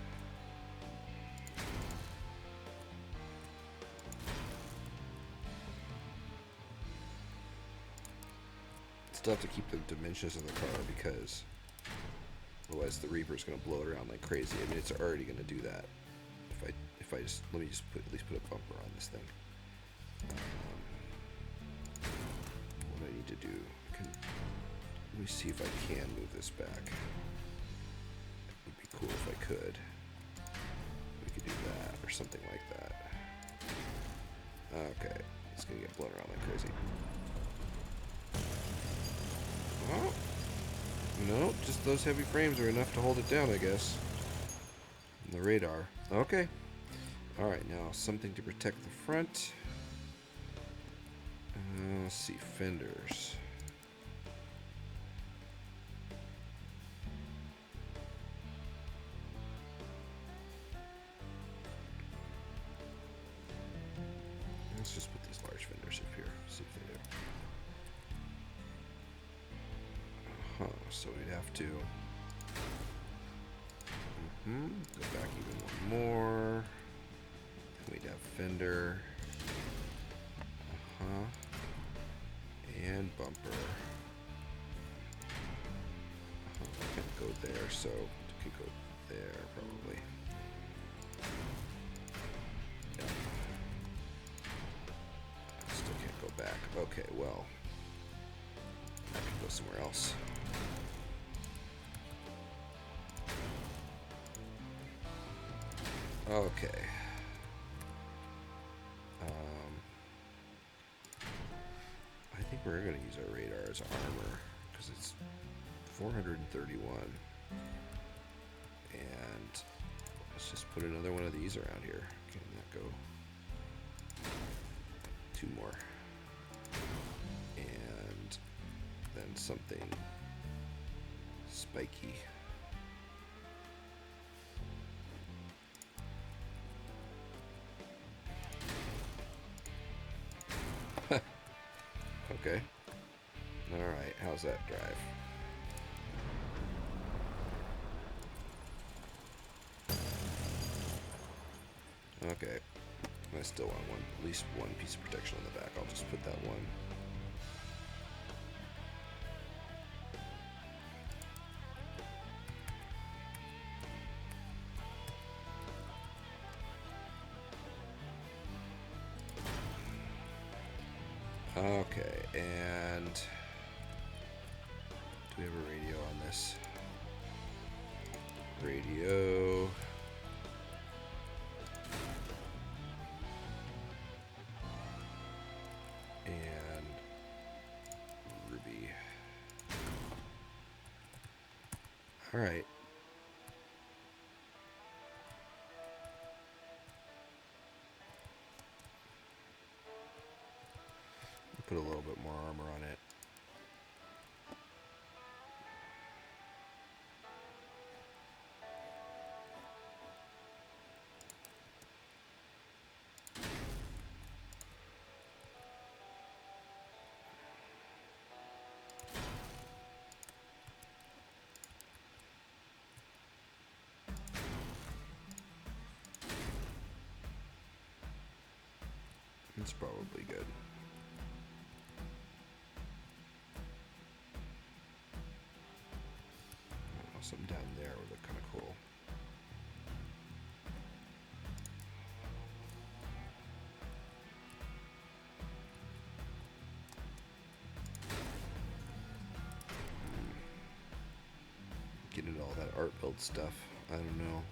Still have to keep the dimensions of the car because otherwise the Reaper's going to blow it around like crazy. I mean, it's already going to do that. If I just let me just at least put a bumper on this thing. What do I need to do? Let me see if I can move this back. It would be cool if I could. We could do that or something like that. Okay, it's gonna get blown around like crazy. Oh, no, just those heavy frames are enough to hold it down, I guess. And the radar. Okay. Alright, now something to protect the front. Let's see, fenders. Let's just put these large fenders up here, see if they do. So we'd have to go back even one more. We'd have fender. And bumper. Can't go there, so it could go there probably. Yeah. Still can't go back. Okay, well, I can go somewhere else. Okay. I think we're gonna use our radar as armor. because it's 431. And let's just put another one of these around here. Can that go? 2 more. And then something spiky. Okay. Alright, how's that drive? Okay. I still want at least one piece of protection on the back. I'll just put that one. Okay, and do we have a radio on this? Radio. And Ruby. All right. Put a little bit more armor on it. It's probably good. Something down there would look kind of cool. Getting all that art build stuff. I don't know.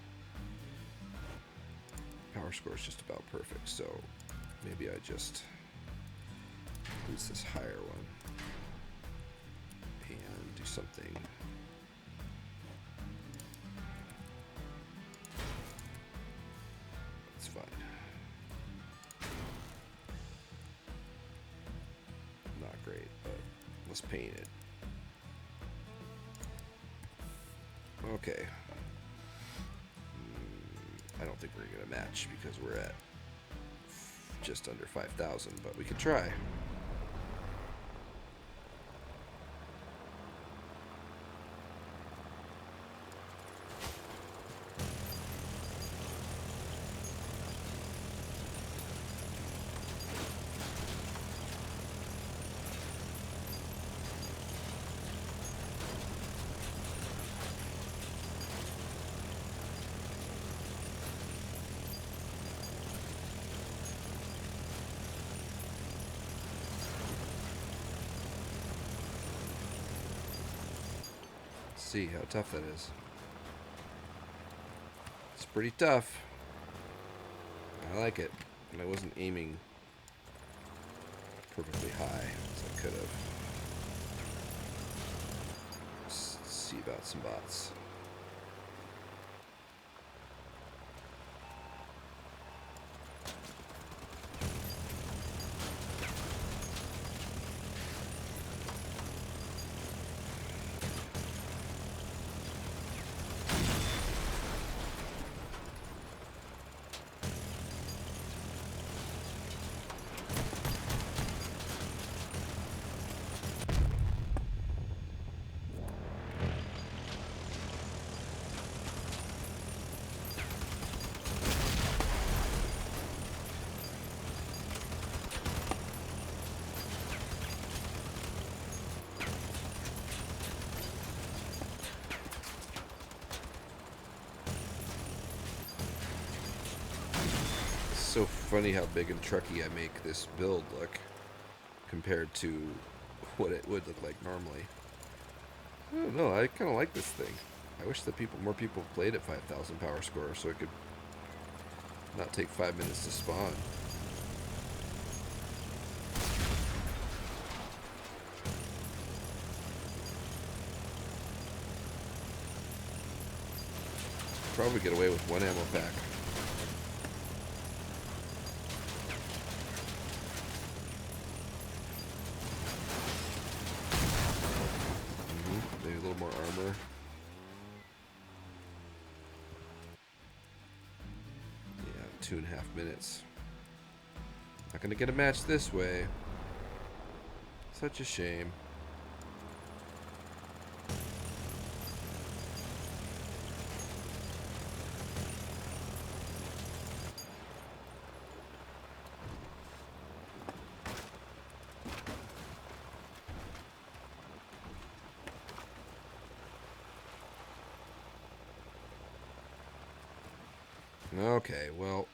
Power score is just about perfect, so maybe I just use this higher one and do something. It's fine. Not great, but let's paint it. Okay. I don't think we're going to match because we're at just under 5,000, but we could try. See how tough that is. It's pretty tough. I like it. And I wasn't aiming perfectly high as I could have. Let's see about some bots. So funny how big and trucky I make this build look compared to what it would look like normally. I don't know, I kind of like this thing. I wish that more people played at 5,000 power score so it could not take 5 minutes to spawn. probably get away with one ammo pack. Maybe a little more armor. Yeah, 2.5 minutes. Not gonna get a match this way. Such a shame. Okay, well,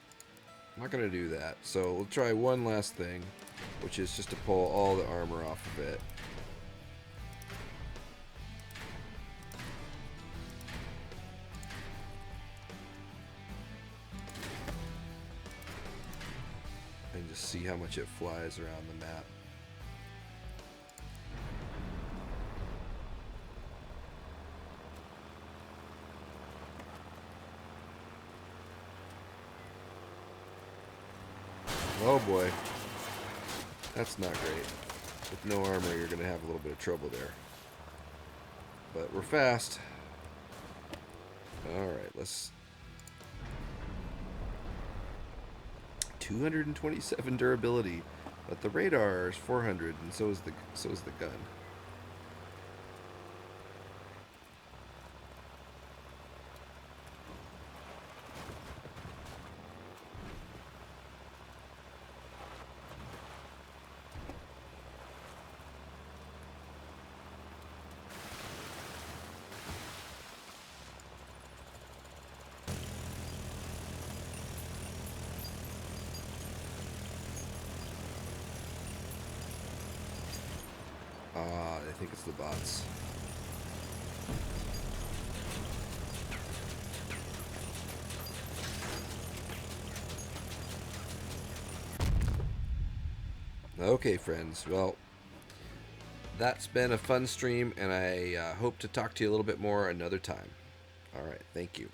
I'm not going to do that. So we'll try one last thing, which is just to pull all the armor off of it. And just see how much it flies around the map. Oh boy. That's not great. With no armor, you're going to have a little bit of trouble there. But we're fast. Alright, let's... 227 durability. But the radar is 400, and so is the gun. I think it's the bots. Okay, friends. Well, that's been a fun stream, and I hope to talk to you a little bit more another time. All right. Thank you.